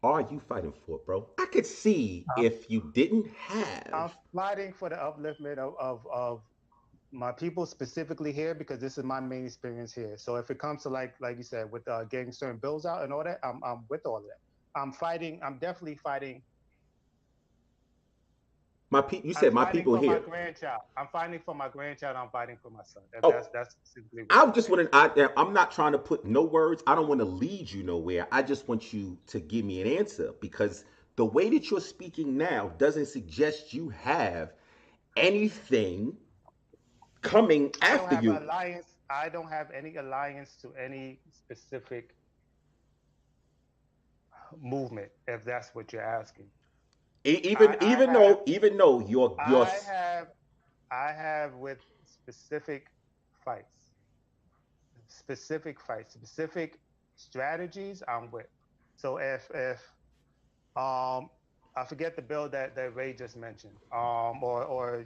are you fighting for, bro? I could see I'm, if you didn't have. I'm fighting for the upliftment of my people specifically here because this is my main experience here. So if it comes to like you said with getting certain bills out and all that, I'm with all of that. I'm fighting. I'm definitely fighting. You I'm said my fighting people for my here. grandchild. I'm fighting for my grandchild. I'm fighting for my son. Oh, That's specifically what I I'm just saying. want I'm not trying to put no words. I don't want to lead you nowhere. I just want you to give me an answer because the way that you're speaking now doesn't suggest you have anything coming I don't after have you. an alliance. I don't have any alliance to any specific movement, if that's what you're asking. Even I have even though your I have I have with fights, specific strategies I'm with. So if um I forget the bill that Ray just mentioned, or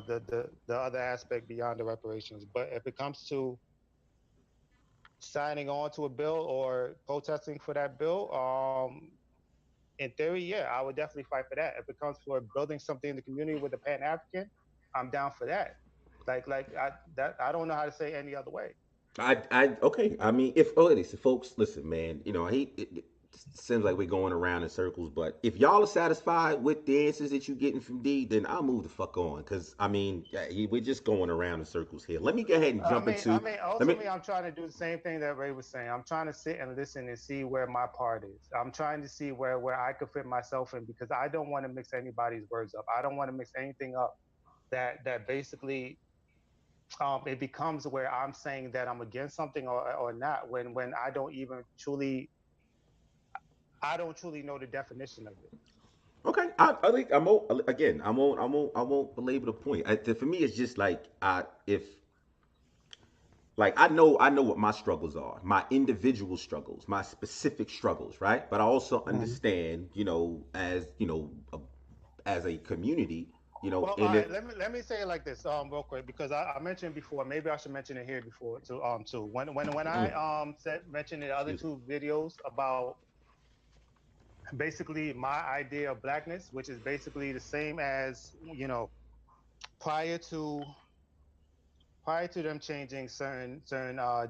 the other aspect beyond the reparations. But if it comes to signing on to a bill or protesting for that bill, in theory, yeah, I would definitely fight for that. If it comes for building something in the community with a Pan African, I'm down for that. I don't know how to say any other way. okay. I mean, if listen, folks, listen, man. I hate it seems like we're going around in circles, but if y'all are satisfied with the answers that you're getting from D, then I'll move the fuck on. Because I mean, we're just going around in circles here. Let me go ahead and I jump mean, into. I mean, Let me. ultimately, I'm trying to do the same thing that Ray was saying. I'm trying to sit and listen and see where my part is. I'm trying to see where I could fit myself in because I don't want to mix anybody's words up. I don't want to mix anything up that basically it becomes where I'm saying that I'm against something or not when I don't truly know the definition of it. Okay, I think again. I won't belabor the point. For me, it's just like if like I know what my struggles are, my individual struggles, my specific struggles, right? But I also Mhm. understand, as a community, Well, all in right. it. Let me say it like this, real quick, because I mentioned before. Maybe I should mention it here before too. When I mentioned the other Excuse me. two videos about basically my idea of blackness, which is basically the same as prior to prior to them changing certain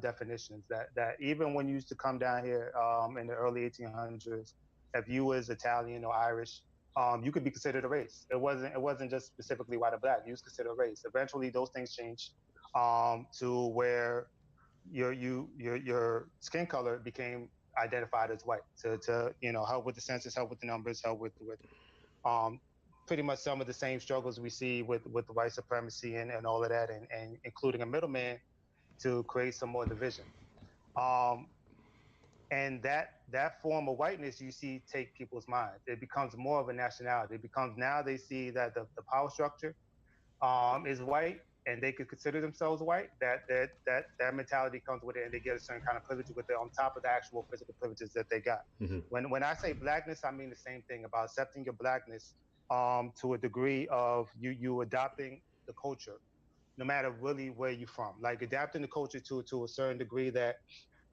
definitions that even when you used to come down here in the early 1800s, if you was Italian or Irish, you could be considered a race. It wasn't just specifically white or black. You was considered a race. Eventually, those things changed to where your skin color became identified as white to help with the census, help with the numbers, help with um, pretty much some of the same struggles we see with white supremacy and all of that, and including a middleman to create some more division. Um, and that form of whiteness you see take people's minds. It becomes more of a nationality. It becomes now they see that the power structure is white and they could consider themselves white. That mentality comes with it, and they get a certain kind of privilege with it on top of the actual physical privileges that they got. Hmm. When I say blackness, I mean the same thing about accepting your blackness to a degree of you adopting the culture, no matter really where you're from. Like adapting the culture to a certain degree that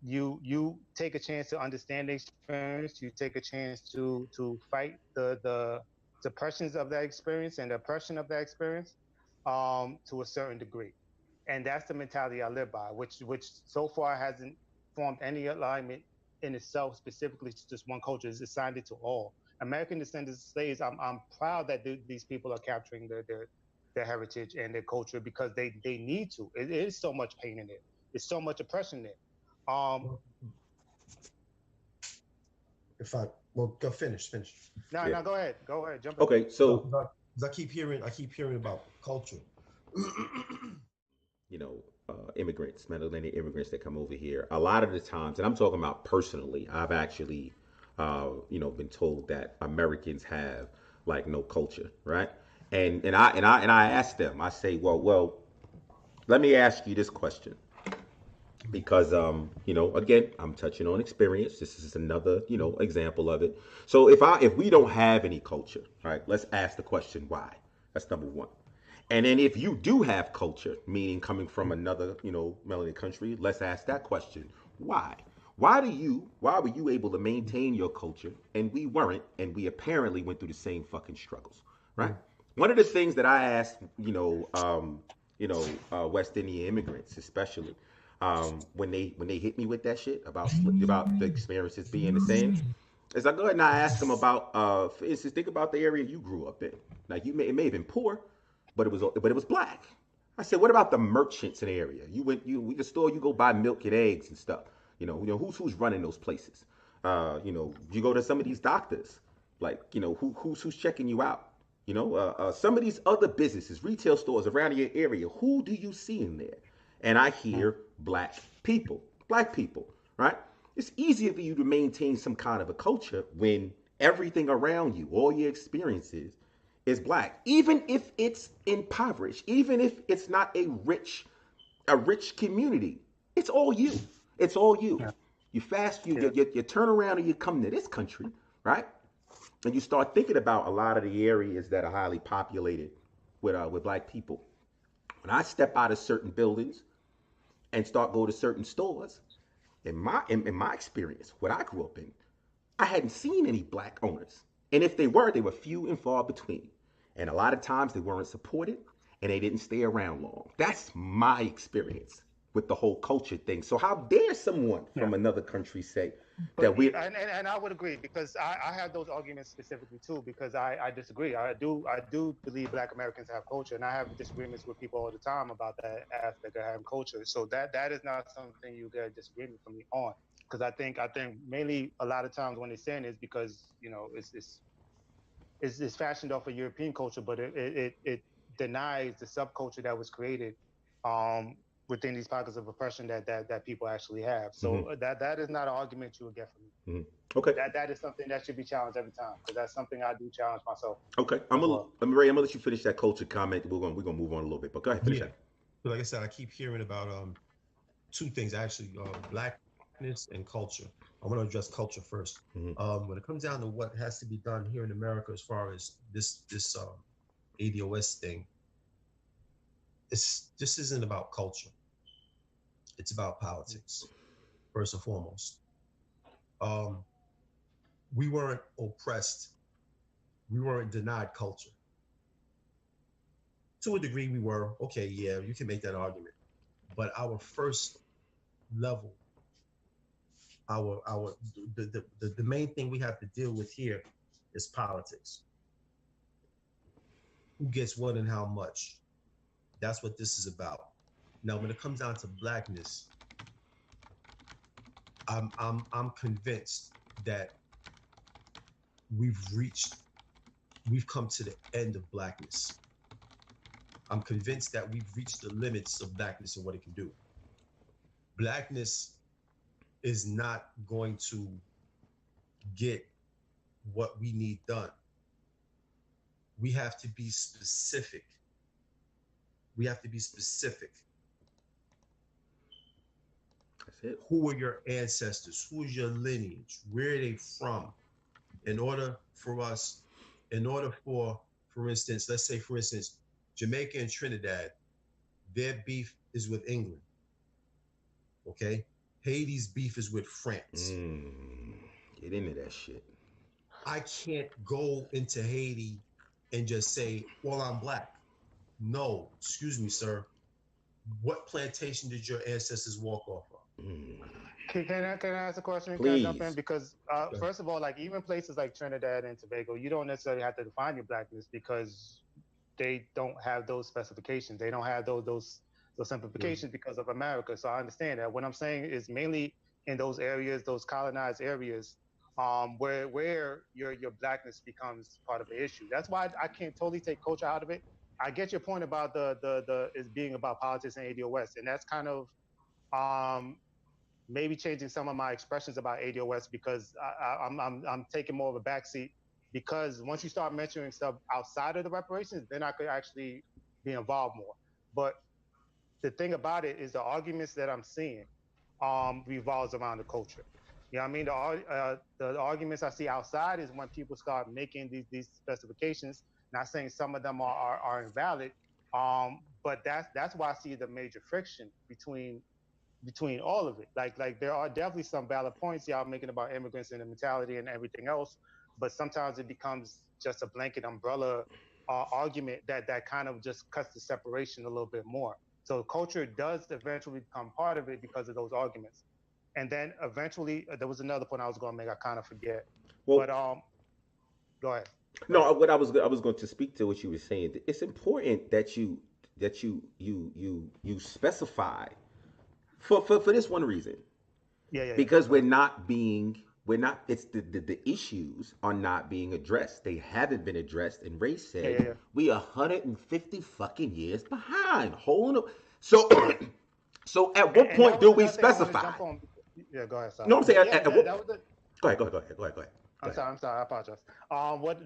you take a chance to understand the experience. You take a chance to fight the suppressions of that experience and the oppression of that experience to a certain degree. And that's the mentality I live by, which so far hasn't formed any alignment in itself specifically to just one culture. It's assigned it to all. American descendants of slaves. I'm proud that these people are capturing their heritage and their culture because they need to. It is so much pain in it. There's so much oppression there. Um, Well, if I well go finish. no, Yeah. no, go ahead, jump in. Okay. So, 'Cause I keep hearing about culture. immigrants, Mediterranean immigrants that come over here. A lot of the times, and I'm talking about personally, I've actually been told that Americans have like no culture, right? And I asked them. I say, well, let me ask you this question because again, I'm touching on experience. This is another example of it. So if we don't have any culture, right, let's ask the question why. That's number one. And then if you do have culture, meaning coming from another melanated country, let's ask that question why. Why were you able to maintain your culture and we weren't, and we apparently went through the same fucking struggles, right? One of the things that I asked West Indian immigrants especially, when they hit me with that shit about the experiences being the same, is I go ahead and I ask them about, for instance, think about the area you grew up in. Like it may have been poor, but it was black. I said, what about the merchants in the area? You went the store, you go buy milk and eggs and stuff. Who's running those places? You go to some of these doctors, like who's checking you out? Some of these other businesses, retail stores around your area. Who do you see in there? And I hear black people, right? It's easier for you to maintain some kind of a culture when everything around you, all your experiences, is black. Even if it's impoverished, even if it's not a rich community, it's all you. It's all you. Yeah. You turn around and you come to this country, right? And you start thinking about a lot of the areas that are highly populated with black people. When I step out of certain buildings and start go to certain stores, in my experience, what I grew up in, I hadn't seen any black owners. And if they were few and far between. And a lot of times they weren't supported and they didn't stay around long. That's my experience with the whole culture thing. So how dare someone Yeah. from another country say that But we and I would agree because I have those arguments specifically too because I disagree. I do believe Black Americans have culture, and I have disagreements with people all the time about that aspect of having culture. So that is not something you get a disagreement from me on because I think mainly a lot of times when they're saying is because it's fashioned off of European culture, but it denies the subculture that was created um, within these pockets of oppression that people actually have. Mhm, So that is not an argument you would get from me. mhm. Okay. That is something that should be challenged every time because that's something I do challenge myself Okay. as well. Ray, I'm gonna let you finish that culture comment. We're gonna move on a little bit, but go ahead, finish Yeah. that. So like I said, I keep hearing about two things actually, blackness and culture. I want to address culture first. Mhm. When it comes down to what has to be done here in America as far as this ADOS thing, this isn't about culture. It's about politics first and foremost. Um, we weren't oppressed. We weren't denied culture. To a degree, we were. Okay, yeah, you can make that argument. But our first level, our the main thing we have to deal with here is politics. Who gets what and how much? That's what this is about. Now, when it comes down to blackness, I'm convinced that we've reached we've come to the end of blackness. I'm convinced that we've reached the limits of blackness and what it can do. Blackness is not going to get what we need done. We have to be specific. We have to be specific. That's it. Who are your ancestors? Who is your lineage? Where are they from? In order for us, in order for instance, let's say, for instance, Jamaica and Trinidad, their beef is with England. Okay? Haiti's beef is with France. Get into that shit. I can't go into Haiti and just say, well, I'm black. No, excuse me, sir. What plantation did your ancestors walk off of? Mm. Can I ask a question? Can I jump in? Please. Because first of all, like even places like Trinidad and Tobago, you don't necessarily have to define your blackness because they don't have those specifications. They don't have those simplifications because of America. So I understand that. What I'm saying is mainly in those areas, those colonized areas, where your blackness becomes part of the issue. That's why I can't totally take culture out of it. I get your point about the is being about politics and ADOS, and that's kind of um maybe changing some of my expressions about ADOS because I'm taking more of a backseat because once you start mentioning stuff outside of the reparations, then I could actually be involved more. But the thing about it is the arguments that I'm seeing revolves around the culture. You know what I mean? The arguments I see outside is when people start making these specifications. Not saying some of them are invalid, but that's why I see the major friction between all of it. Like there are definitely some valid points y'all making about immigrants and the mentality and everything else, but sometimes it becomes just a blanket umbrella argument that kind of just cuts the separation a little bit more. So culture does eventually become part of it because of those arguments. And then eventually, there was another point I was going to make. I kind of forget, Well, but go ahead. Go no, ahead. what I was going to speak to what you were saying. It's important that you specify for this one reason, Yeah. because Go ahead. we're not it's the issues are not being addressed. They haven't been addressed, and Ray said Yeah. we 150 fucking years behind. Holding up. So Yeah. so at what And that point was do we another thing I want to specify? jump on. Yeah, go ahead. You know Sorry. what I'm saying? But yeah, At what, that was it. go ahead. I'm sorry. I apologize.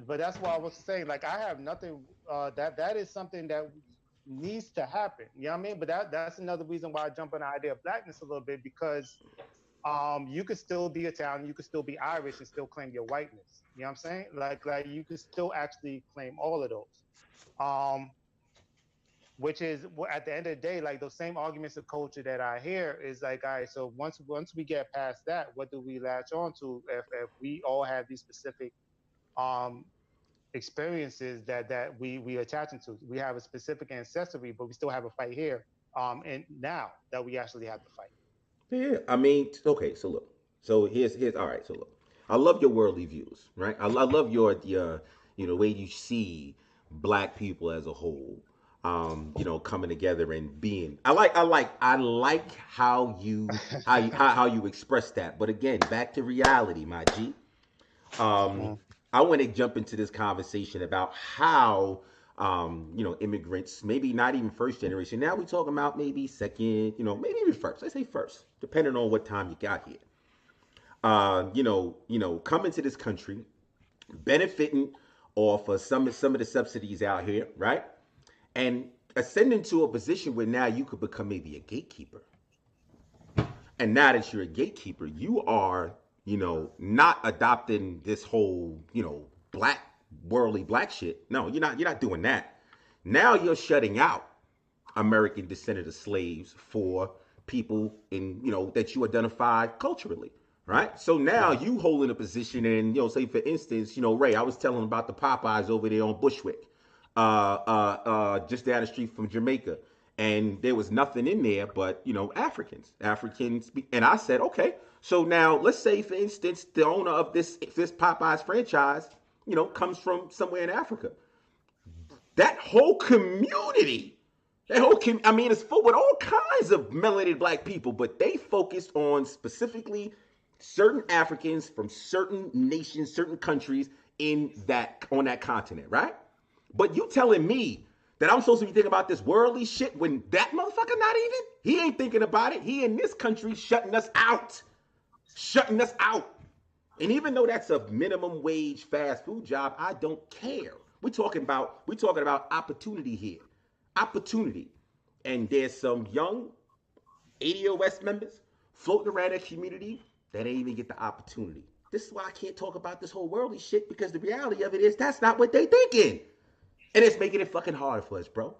But that's why I was saying. Like, I have nothing. That is something that needs to happen. You know what I mean? But that's another reason why I jump on the idea of blackness a little bit because you could still be Italian, you could still be Irish, and still claim your whiteness. You know what I'm saying? Like you could still actually claim all of those. Um, which is at the end of the day, like those same arguments of culture that I hear is like, all right, so once we get past that, what do we latch on to if we all have these specific um experiences that we attaching to? We have a specific ancestry, but we still have a fight here. And now that we actually have to fight. Yeah, I mean, okay. So look, so here's all right. So look, I love your worldly views, right? I love your way you see black people as a whole, coming together and being. I like how you express that. But again, back to reality, my G. Um, Mhm. I want to jump into this conversation about how immigrants, maybe not even first generation. Now we're talking about maybe second, maybe even first. Let's say first, depending on what time you got here. Coming to this country, benefiting off of some of the subsidies out here, right? And ascending to a position where now you could become maybe a gatekeeper. And now that you're a gatekeeper, you are, not adopting this whole, black worldly black shit. No, you're not doing that. Now you're shutting out American descended slaves for people in, that you identify culturally. Right. So now Right. you hold in a position and, say for instance, Ray, I was telling about the Popeyes over there on Bushwick, just down the street from Jamaica, and there was nothing in there but Africans, and I said, okay, so now let's say for instance the owner of this Popeyes franchise, comes from somewhere in Africa. That whole community, I mean, it's full with all kinds of melanated black people, but they focused on specifically certain Africans from certain nations, certain countries on that continent, right? But you telling me that I'm supposed to be thinking about this worldly shit when that motherfucker not even? He ain't thinking about it. He in this country shutting us out. Shutting us out. And even though that's a minimum wage fast food job, I don't care. We're talking about opportunity here. Opportunity. And there's some young ADOS members floating around that community that ain't even get the opportunity. This is why I can't talk about this whole worldly shit, because the reality of it is that's not what they thinking. And it's making it fucking hard for us, bro.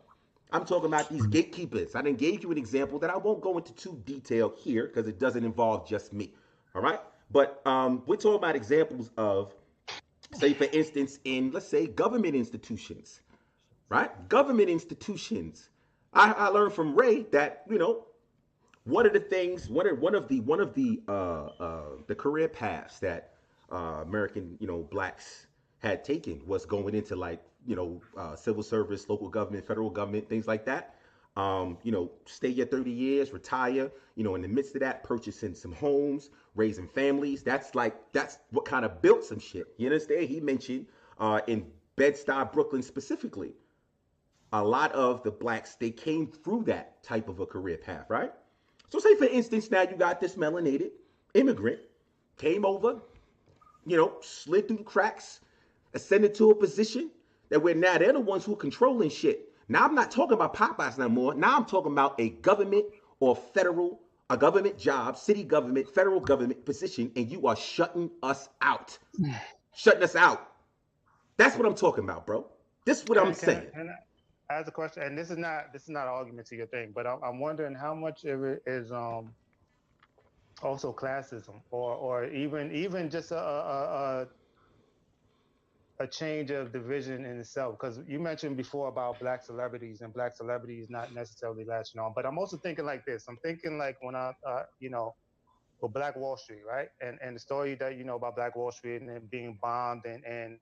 I'm talking about these gatekeepers. I done gave you an example that I won't go into too detail here because it doesn't involve just me. All right? But we're talking about examples of, say, for instance, in, let's say, government institutions, right? Government institutions. I learned from Ray that, one of the things, one of the career paths that American, blacks had taken was going into like, civil service, local government, federal government, things like that. Stay your 30 years, retire. In the midst of that, purchasing some homes, raising families. That's what kind of built some shit. You understand? He mentioned in Bed-Stuy, Brooklyn specifically, a lot of the blacks, they came through that type of a career path, right? So say for instance, now you got this melanated immigrant came over, slid through the cracks, ascended to a position that where now they're the ones who are controlling shit. Now I'm not talking about Popeyes no more. Now I'm talking about a government or a government job, city government, federal government position, and you are shutting us out. Shutting us out. That's what I'm talking about, bro. This is what I'm saying. Can I ask a question? And this is not an argument to your thing, but I'm wondering how much of it is also classism, or even just a change of division in itself. Because you mentioned before about black celebrities and black celebrities not necessarily latching on. But I'm also thinking like this. I'm thinking like when with Black Wall Street, right? And the story that about Black Wall Street and it being bombed, and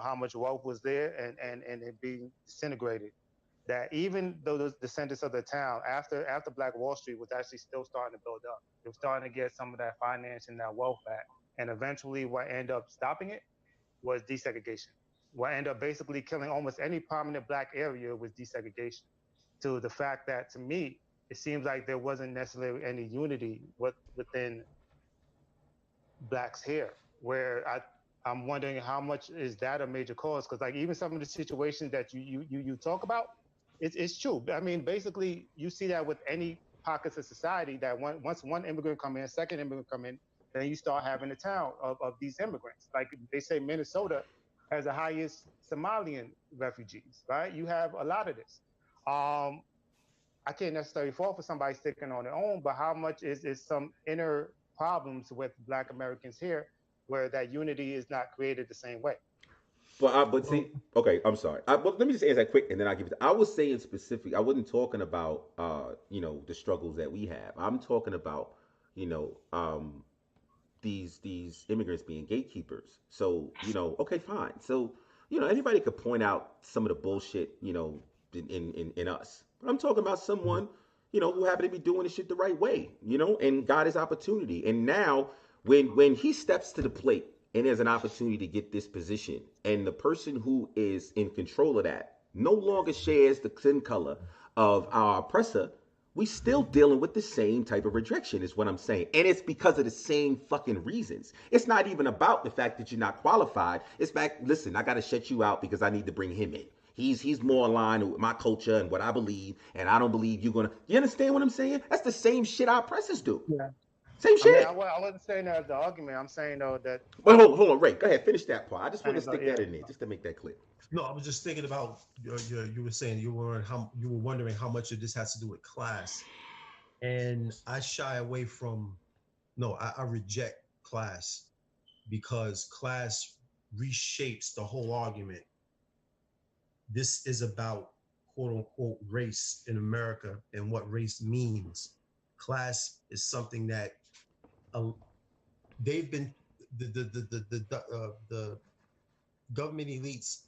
how much wealth was there, and it being disintegrated. That even though the descendants of the town after Black Wall Street was actually still starting to build up, they were starting to get some of that finance and that wealth back. And eventually, what ended up stopping it was desegregation. What ended up basically killing almost any prominent black area was desegregation. To the fact that, to me, it seems like there wasn't necessarily any unity within blacks here, where I'm wondering how much is that a major cause? Because like even some of the situations that you talk about, it's true. I mean, basically, you see that with any pockets of society that once one immigrant come in, second immigrant come in, then you start having a town of these immigrants. Like they say, Minnesota has the highest Somalian refugees, right? You have a lot of this. I can't necessarily fault for somebody sticking on their own, but how much is some inner problems with Black Americans here where that unity is not created the same way? But see, okay, I'm sorry. But let me just answer that quick, and then I give it. I was saying specific. I wasn't talking about, the struggles that we have. I'm talking about, you know, um, these immigrants being gatekeepers. So, okay, fine. So, anybody could point out some of the bullshit, in us. But I'm talking about someone, who happened to be doing the shit the right way, and got his opportunity. And now, when he steps to the plate and there's an opportunity to get this position, and the person who is in control of that no longer shares the skin color of our oppressor, we still dealing with the same type of rejection is what I'm saying. And it's because of the same fucking reasons. It's not even about the fact that you're not qualified. It's back, listen, I gotta shut you out because I need to bring him in. He's more aligned with my culture and what I believe, and I don't believe you're gonna. You understand what I'm saying? That's the same shit our oppressors do. Yeah. Same I mean, shit. I wasn't saying that as the argument. I'm saying though that Well, hold on, Ray. Go ahead, finish that part. I just want to stick yeah. that in there, just to make that clear. No, I was just thinking about you were saying you were wondering how much of this has to do with class, and I shy away from. No, I reject class because class reshapes the whole argument. This is about quote unquote race in America and what race means. Class is something that they've been the government elites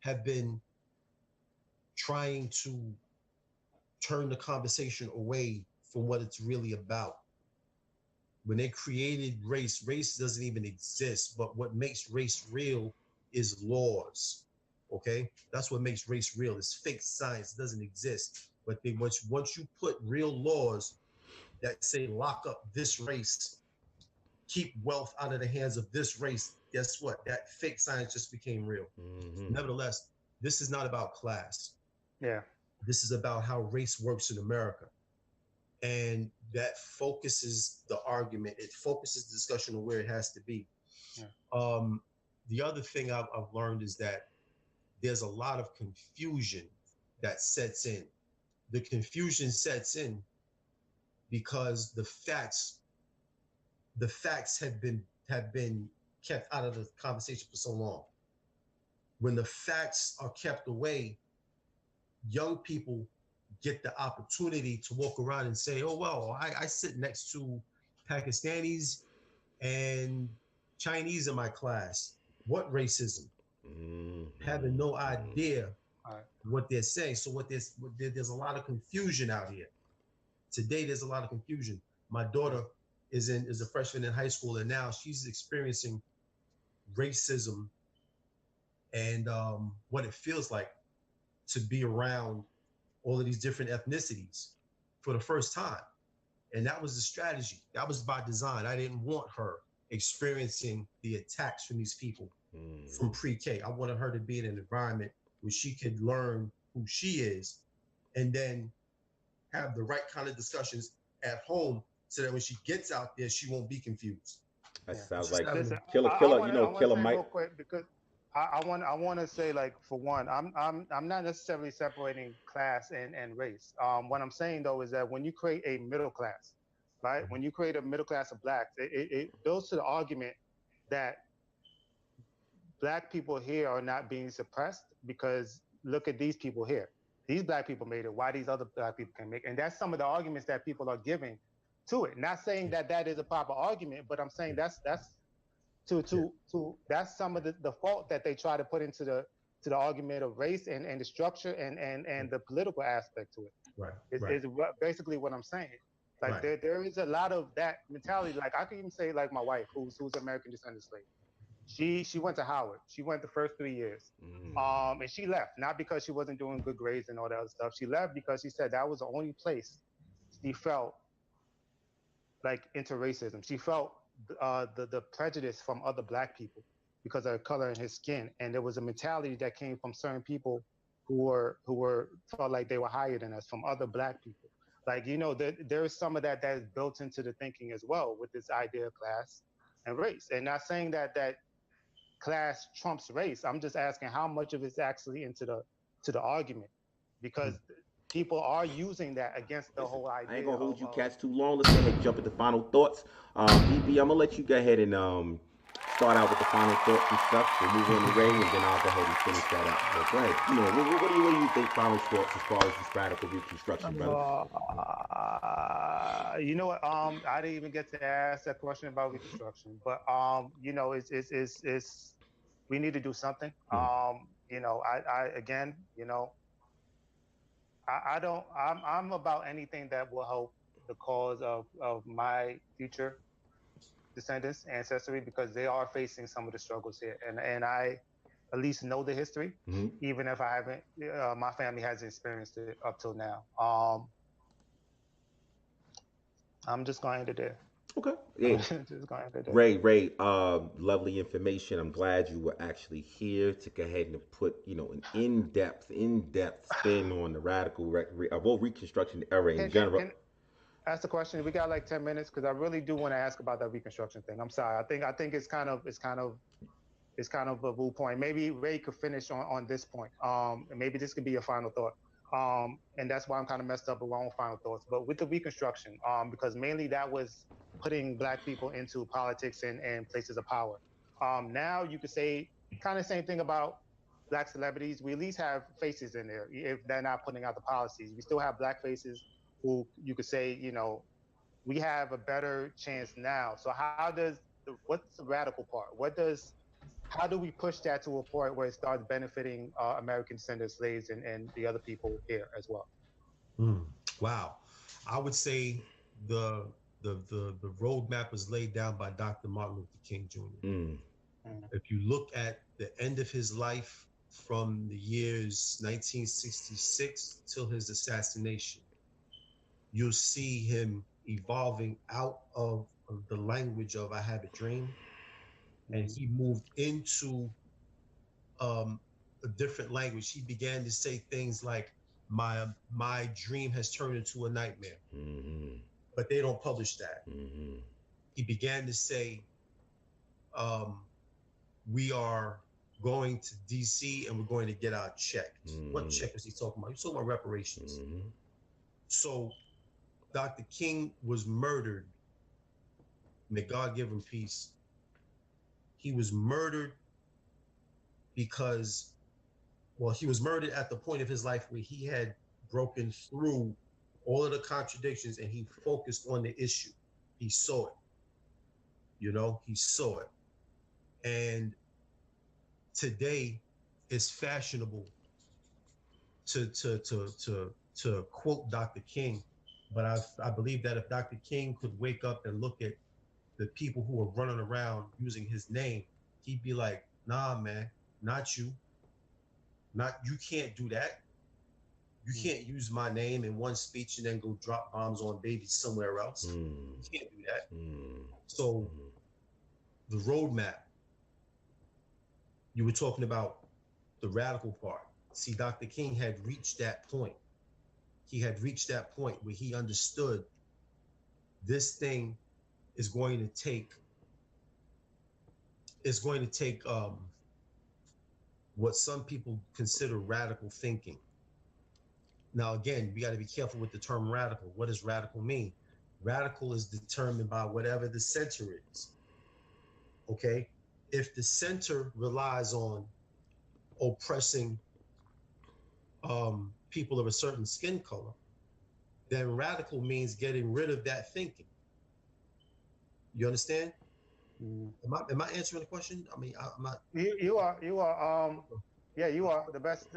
have been trying to turn the conversation away from what it's really about. When they created race, race doesn't even exist, but what makes race real is laws. Okay, that's what makes race real. It's fake science, it doesn't exist. But once you put real laws that say lock up this race, keep wealth out of the hands of this race, guess what? That fake science just became real. Mm-hmm. Nevertheless, this is not about class. Yeah. This is about how race works in America. And that focuses the argument. It focuses the discussion on where it has to be. Yeah. The other thing I've learned is that there's a lot of confusion that sets in. The confusion sets in because the facts have been kept out of the conversation for so long. When the facts are kept away, young people get the opportunity to walk around and say, oh, well, I sit next to Pakistanis and Chinese in my class. What racism? Having no idea what they're saying. So there's a lot of confusion out here. Today, there's a lot of confusion. My daughter is a freshman in high school, and now she's experiencing racism and what it feels like to be around all of these different ethnicities for the first time. And that was the strategy. That was by design. I didn't want her experiencing the attacks from these people from pre-K. I wanted her to be in an environment where she could learn who she is and then have the right kind of discussions at home so that when she gets out there, she won't be confused. That Yeah. sounds She's like having, Listen, Killer, I Killer. want You to know, I want to Killer say real Mike. quick because I want to say, like, for one, I'm not necessarily separating class and race. What I'm saying though is that when you create a middle class, right? When you create a middle class of blacks, it builds to the argument that black people here are not being suppressed because look at these people here. These black people made it. Why these other black people can make it? And that's some of the arguments that people are giving to it. Not saying that that is a proper argument, but I'm saying that's to that's some of the fault that they try to put into the argument of race and the structure and the political aspect to it. right, Is basically what I'm saying. Like right. there is a lot of that mentality. Like I can even say like my wife, who's American descendant slave. She went to Howard. She went the first 3 years. And she left not because she wasn't doing good grades and all that other stuff. She left because she said that was the only place she felt like into racism. She felt the prejudice from other black people because of her color and his skin, and there was a mentality that came from certain people who were felt like they were higher than us from other black people. Like there is some of that is built into the thinking as well with this idea of class and race. And not saying that class trumps race. I'm just asking how much of it's actually into the argument because people are using that against the Listen, whole I ain't idea gonna hold you of cats too long. Let's go ahead and jump into final thoughts. BB, I'm gonna let you go ahead and start out with the final thoughts and stuff. We'll move on to Ray, and then I'll go ahead and finish that up. But go ahead. What do you think final thoughts as far as this radical reconstruction, brother? You know what? I didn't even get to ask that question about Reconstruction, but it's we need to do something. I again, I don't. I'm about anything that will help the cause of my future descendants, ancestry, because they are facing some of the struggles here, and I at least know the history, Mm-hmm. even if I haven't. My family hasn't experienced it up till now. I'm just going to there. Okay. I'm Yeah. just going to there. Ray, lovely information. I'm glad you were actually here to go ahead and put, an in-depth spin on the well, Reconstruction era in general. Can ask the question? We got like 10 minutes because I really do want to ask about that Reconstruction thing. I'm sorry. I think it's kind of a moot point. Maybe Ray could finish on this point. And maybe this could be your final thought. And that's why I'm kind of messed up with my own final thoughts. But with the Reconstruction, because mainly that was putting black people into politics and places of power. Now you could say kind of same thing about black celebrities. We at least have faces in there if they're not putting out the policies. We still have black faces who you could say, we have a better chance now. So what's the radical part? How do we push that to a point where it starts benefiting American descendant slaves and the other people here as well? Mm. Wow. I would say the the roadmap was laid down by Dr. Martin Luther King Jr. Mm. If you look at the end of his life from the years 1966 till his assassination, you'll see him evolving out of the language of "I have a dream," and he moved into um, a different language. He began to say things like, "My dream has turned into a nightmare," Mm-hmm. but they don't publish that. Mm-hmm. He began to say, um, "We are going to DC and we're going to get our check." Mm-hmm. What check is he talking about? He's talking about reparations. Mm-hmm. So Dr. King was murdered. May God give him peace. He was murdered because, well, he was murdered at the point of his life where he had broken through all of the contradictions and he focused on the issue. He saw it. He saw it. And today it's fashionable to quote Dr. King, but I believe that if Dr. King could wake up and look at the people who are running around using his name, he'd be like, "Nah, man, not you. Not you can't do that. You can't use my name in one speech and then go drop bombs on babies somewhere else. You can't do that. So the roadmap, you were talking about the radical part. See, Dr. King had reached that point. He had reached that point where he understood this thing is going to take what some people consider radical thinking. Now, again, we got to be careful with the term radical. What does radical mean? Radical is determined by whatever the center is. Okay? If the center relies on oppressing people of a certain skin color, then radical means getting rid of that thinking. You understand? Am I answering the question? I mean, I'm not. You are. Yeah, you are the best.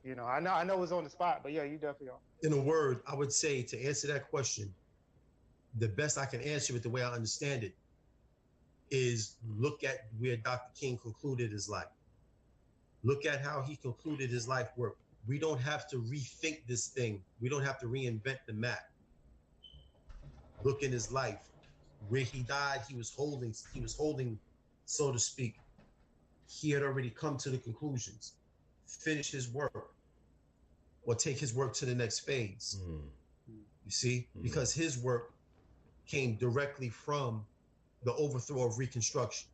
You know, I know it's on the spot, but yeah, you definitely are. In a word, I would say, to answer that question, the best I can answer it the way I understand it is look at where Dr. King concluded his life. Look at how he concluded his life work. We don't have to rethink this thing. We don't have to reinvent the map. Look in his life. Where he died, he was holding, so to speak. He had already come to the conclusions, finish his work, or take his work to the next phase. You see, because his work came directly from the overthrow of Reconstruction.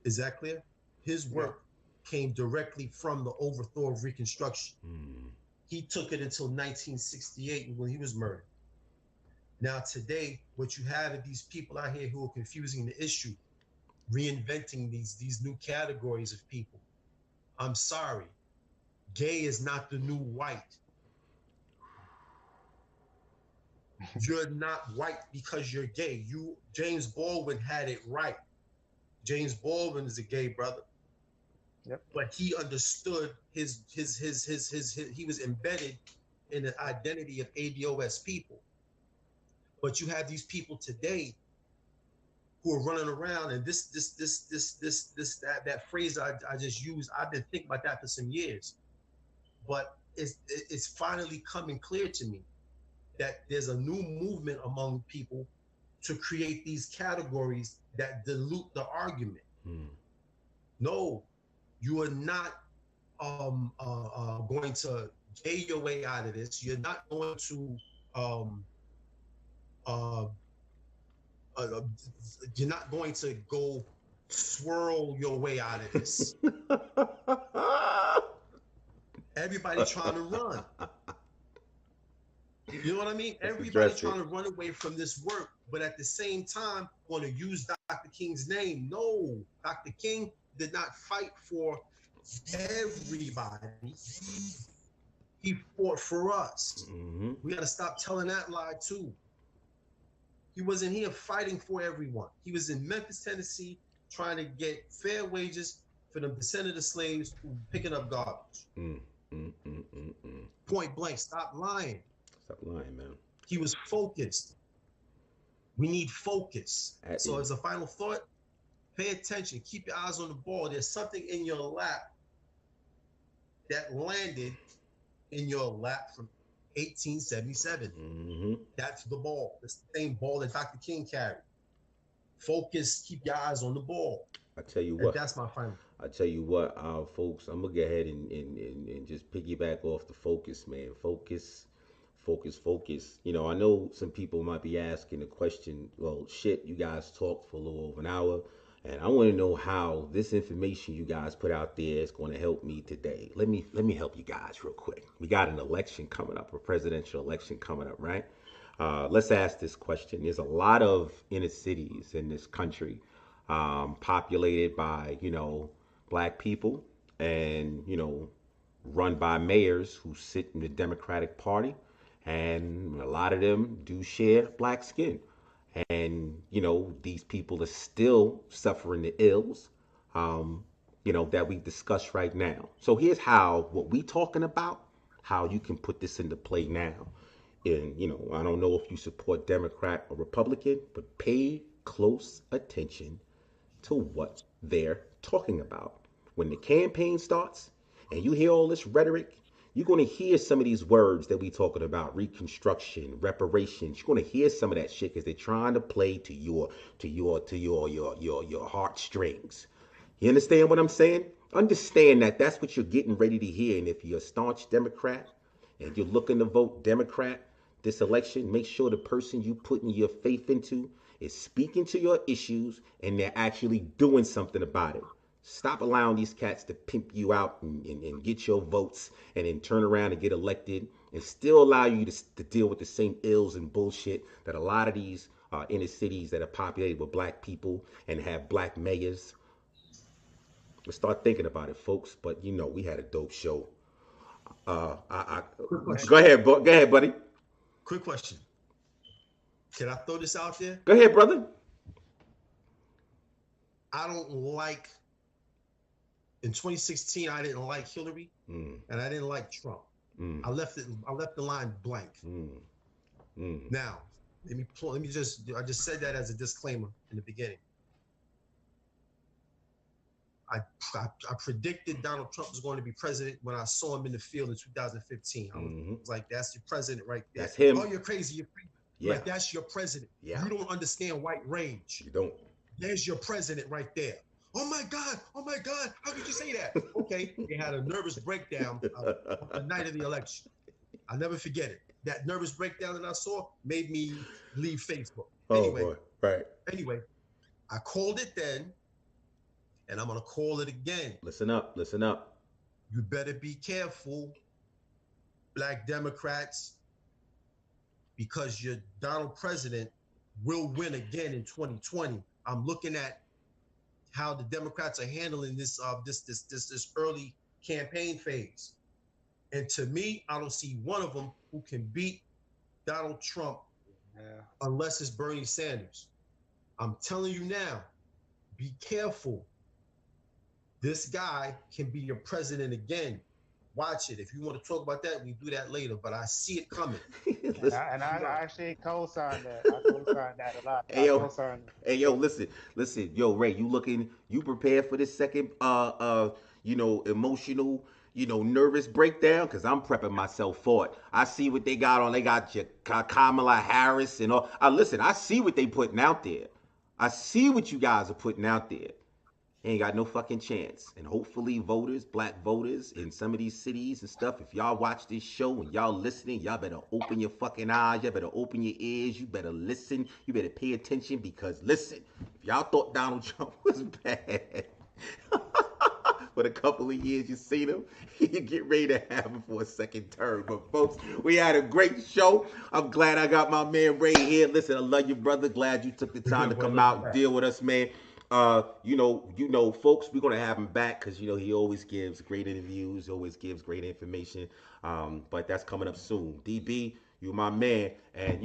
Is that clear? His work came directly from the overthrow of Reconstruction. He took it until 1968 when he was murdered. Now, today, what you have are these people out here who are confusing the issue, reinventing these new categories of people. I'm sorry. Gay is not the new white. You're not white because you're gay. James Baldwin had it right. James Baldwin is a gay brother. Yep. But he understood he was embedded in the identity of ADOS people. But you have these people today who are running around, and that phrase I just used, I've been thinking about that for some years. But it's finally coming clear to me that there's a new movement among people to create these categories that dilute the argument. No, you are not going to gay your way out of this. You're not going to you're not going to go swirl your way out of this. Everybody trying to run. You know what I mean? Everybody trying to run away from this work, but at the same time want to use Dr. King's name. No, Dr. King did not fight for everybody. He fought for us. We got to stop telling that lie too. He wasn't here fighting for everyone. He was in Memphis, Tennessee, trying to get fair wages for the descendant of slaves who were picking up garbage. Point blank, stop lying. Stop lying, man. He was focused. We need focus. So as a final thought, pay attention. Keep your eyes on the ball. There's something in your lap that landed in your lap from 1877. That's the ball. It's the same ball that Dr. King carried. Focus. Keep your eyes on the ball. I tell you what. That's my final. I tell you what, folks. I'm gonna go ahead and just piggyback off the focus, man. Focus. You know, I know some people might be asking the question. Well, shit, you guys talked for a little over an hour. And I want to know how this information you guys put out there is going to help me today. Let me help you guys real quick. We got an election coming up, a presidential election coming up, right? Let's ask this question. There's a lot of inner cities in this country populated by, black people and, run by mayors who sit in the Democratic Party. And a lot of them do share black skin. And, these people are still suffering the ills, that we discuss right now. So here's what we talking about, how you can put this into play now. And, I don't know if you support Democrat or Republican, but pay close attention to what they're talking about. When the campaign starts, and you hear all this rhetoric, you're going to hear some of these words that we talking about: Reconstruction, reparations. You're going to hear some of that shit because they're trying to play to your heartstrings. You understand what I'm saying? Understand that that's what you're getting ready to hear. And if you're a staunch Democrat and you're looking to vote Democrat this election, make sure the person you putting your faith into is speaking to your issues and they're actually doing something about it. Stop allowing these cats to pimp you out and get your votes and then turn around and get elected and still allow you to deal with the same ills and bullshit that a lot of these inner cities that are populated with black people and have black mayors. Let's start thinking about it, folks. But you know, we had a dope show. Go ahead, buddy. Quick question. Can I throw this out there? Go ahead, brother. I don't like, in 2016, I didn't like Hillary and I didn't like Trump. I left the line blank. Now, I just said that as a disclaimer in the beginning. I predicted Donald Trump was going to be president when I saw him in the field in 2015. I was like, that's your president right there. That's him. Oh, you're crazy. You're crazy. Yeah. Like, that's your president. Yeah. You don't understand white rage. You don't. There's your president right there. Oh my God. How could you say that? Okay. They had a nervous breakdown the night of the election. I'll never forget it. That nervous breakdown that I saw made me leave Facebook. Anyway, boy. Right. Anyway, I called it then, and I'm going to call it again. Listen up. You better be careful, black Democrats, because your Donald president will win again in 2020. I'm looking at how the Democrats are handling this early campaign phase. And to me, I don't see one of them who can beat Donald Trump unless it's Bernie Sanders. I'm telling you now, be careful. This guy can be your president again. Watch it. If you want to talk about that, we do that later, but I see it coming. and I actually co-signed that. I co-signed that a lot. Hey, yo, listen. Yo, Ray, you prepared for this second, emotional, nervous breakdown? Because I'm prepping myself for it. I see what they got on. They got your Kamala Harris and all. Listen, I see what they putting out there. I see what you guys are putting out there. Ain't got no fucking chance. And hopefully voters, black voters in some of these cities and stuff, if y'all watch this show and y'all listening, y'all better open your fucking eyes. Y'all better open your ears. You better listen. You better pay attention because, listen, if y'all thought Donald Trump was bad for the couple of years you seen him, you get ready to have him for a second term. But, folks, we had a great show. I'm glad I got my man Ray here. Listen, I love you, brother. Glad you took the time to come out and deal with us, man. Folks, we're gonna have him back because he always gives great interviews, always gives great information. But that's coming up soon. DB, you're my man, and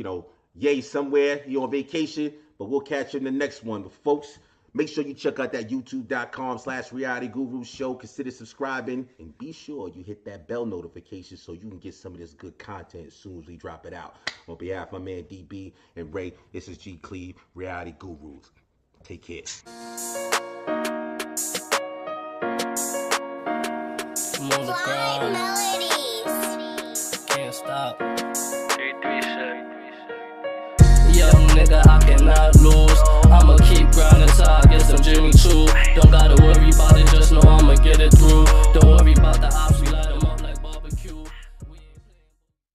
Yay somewhere, you on vacation, but we'll catch you in the next one. But folks, make sure you check out that youtube.com/Reality Guru show. Consider subscribing and be sure you hit that bell notification so you can get some of this good content as soon as we drop it out. On behalf of my man DB and Ray, this is G.Cleve, Reality Gurus. Take care. I'm on the ground. Can't stop. Young nigga, I cannot lose. I'ma keep grinding till I get some Jimmy Choo. Don't gotta worry about it, just know I'ma get it through. Don't worry about the options.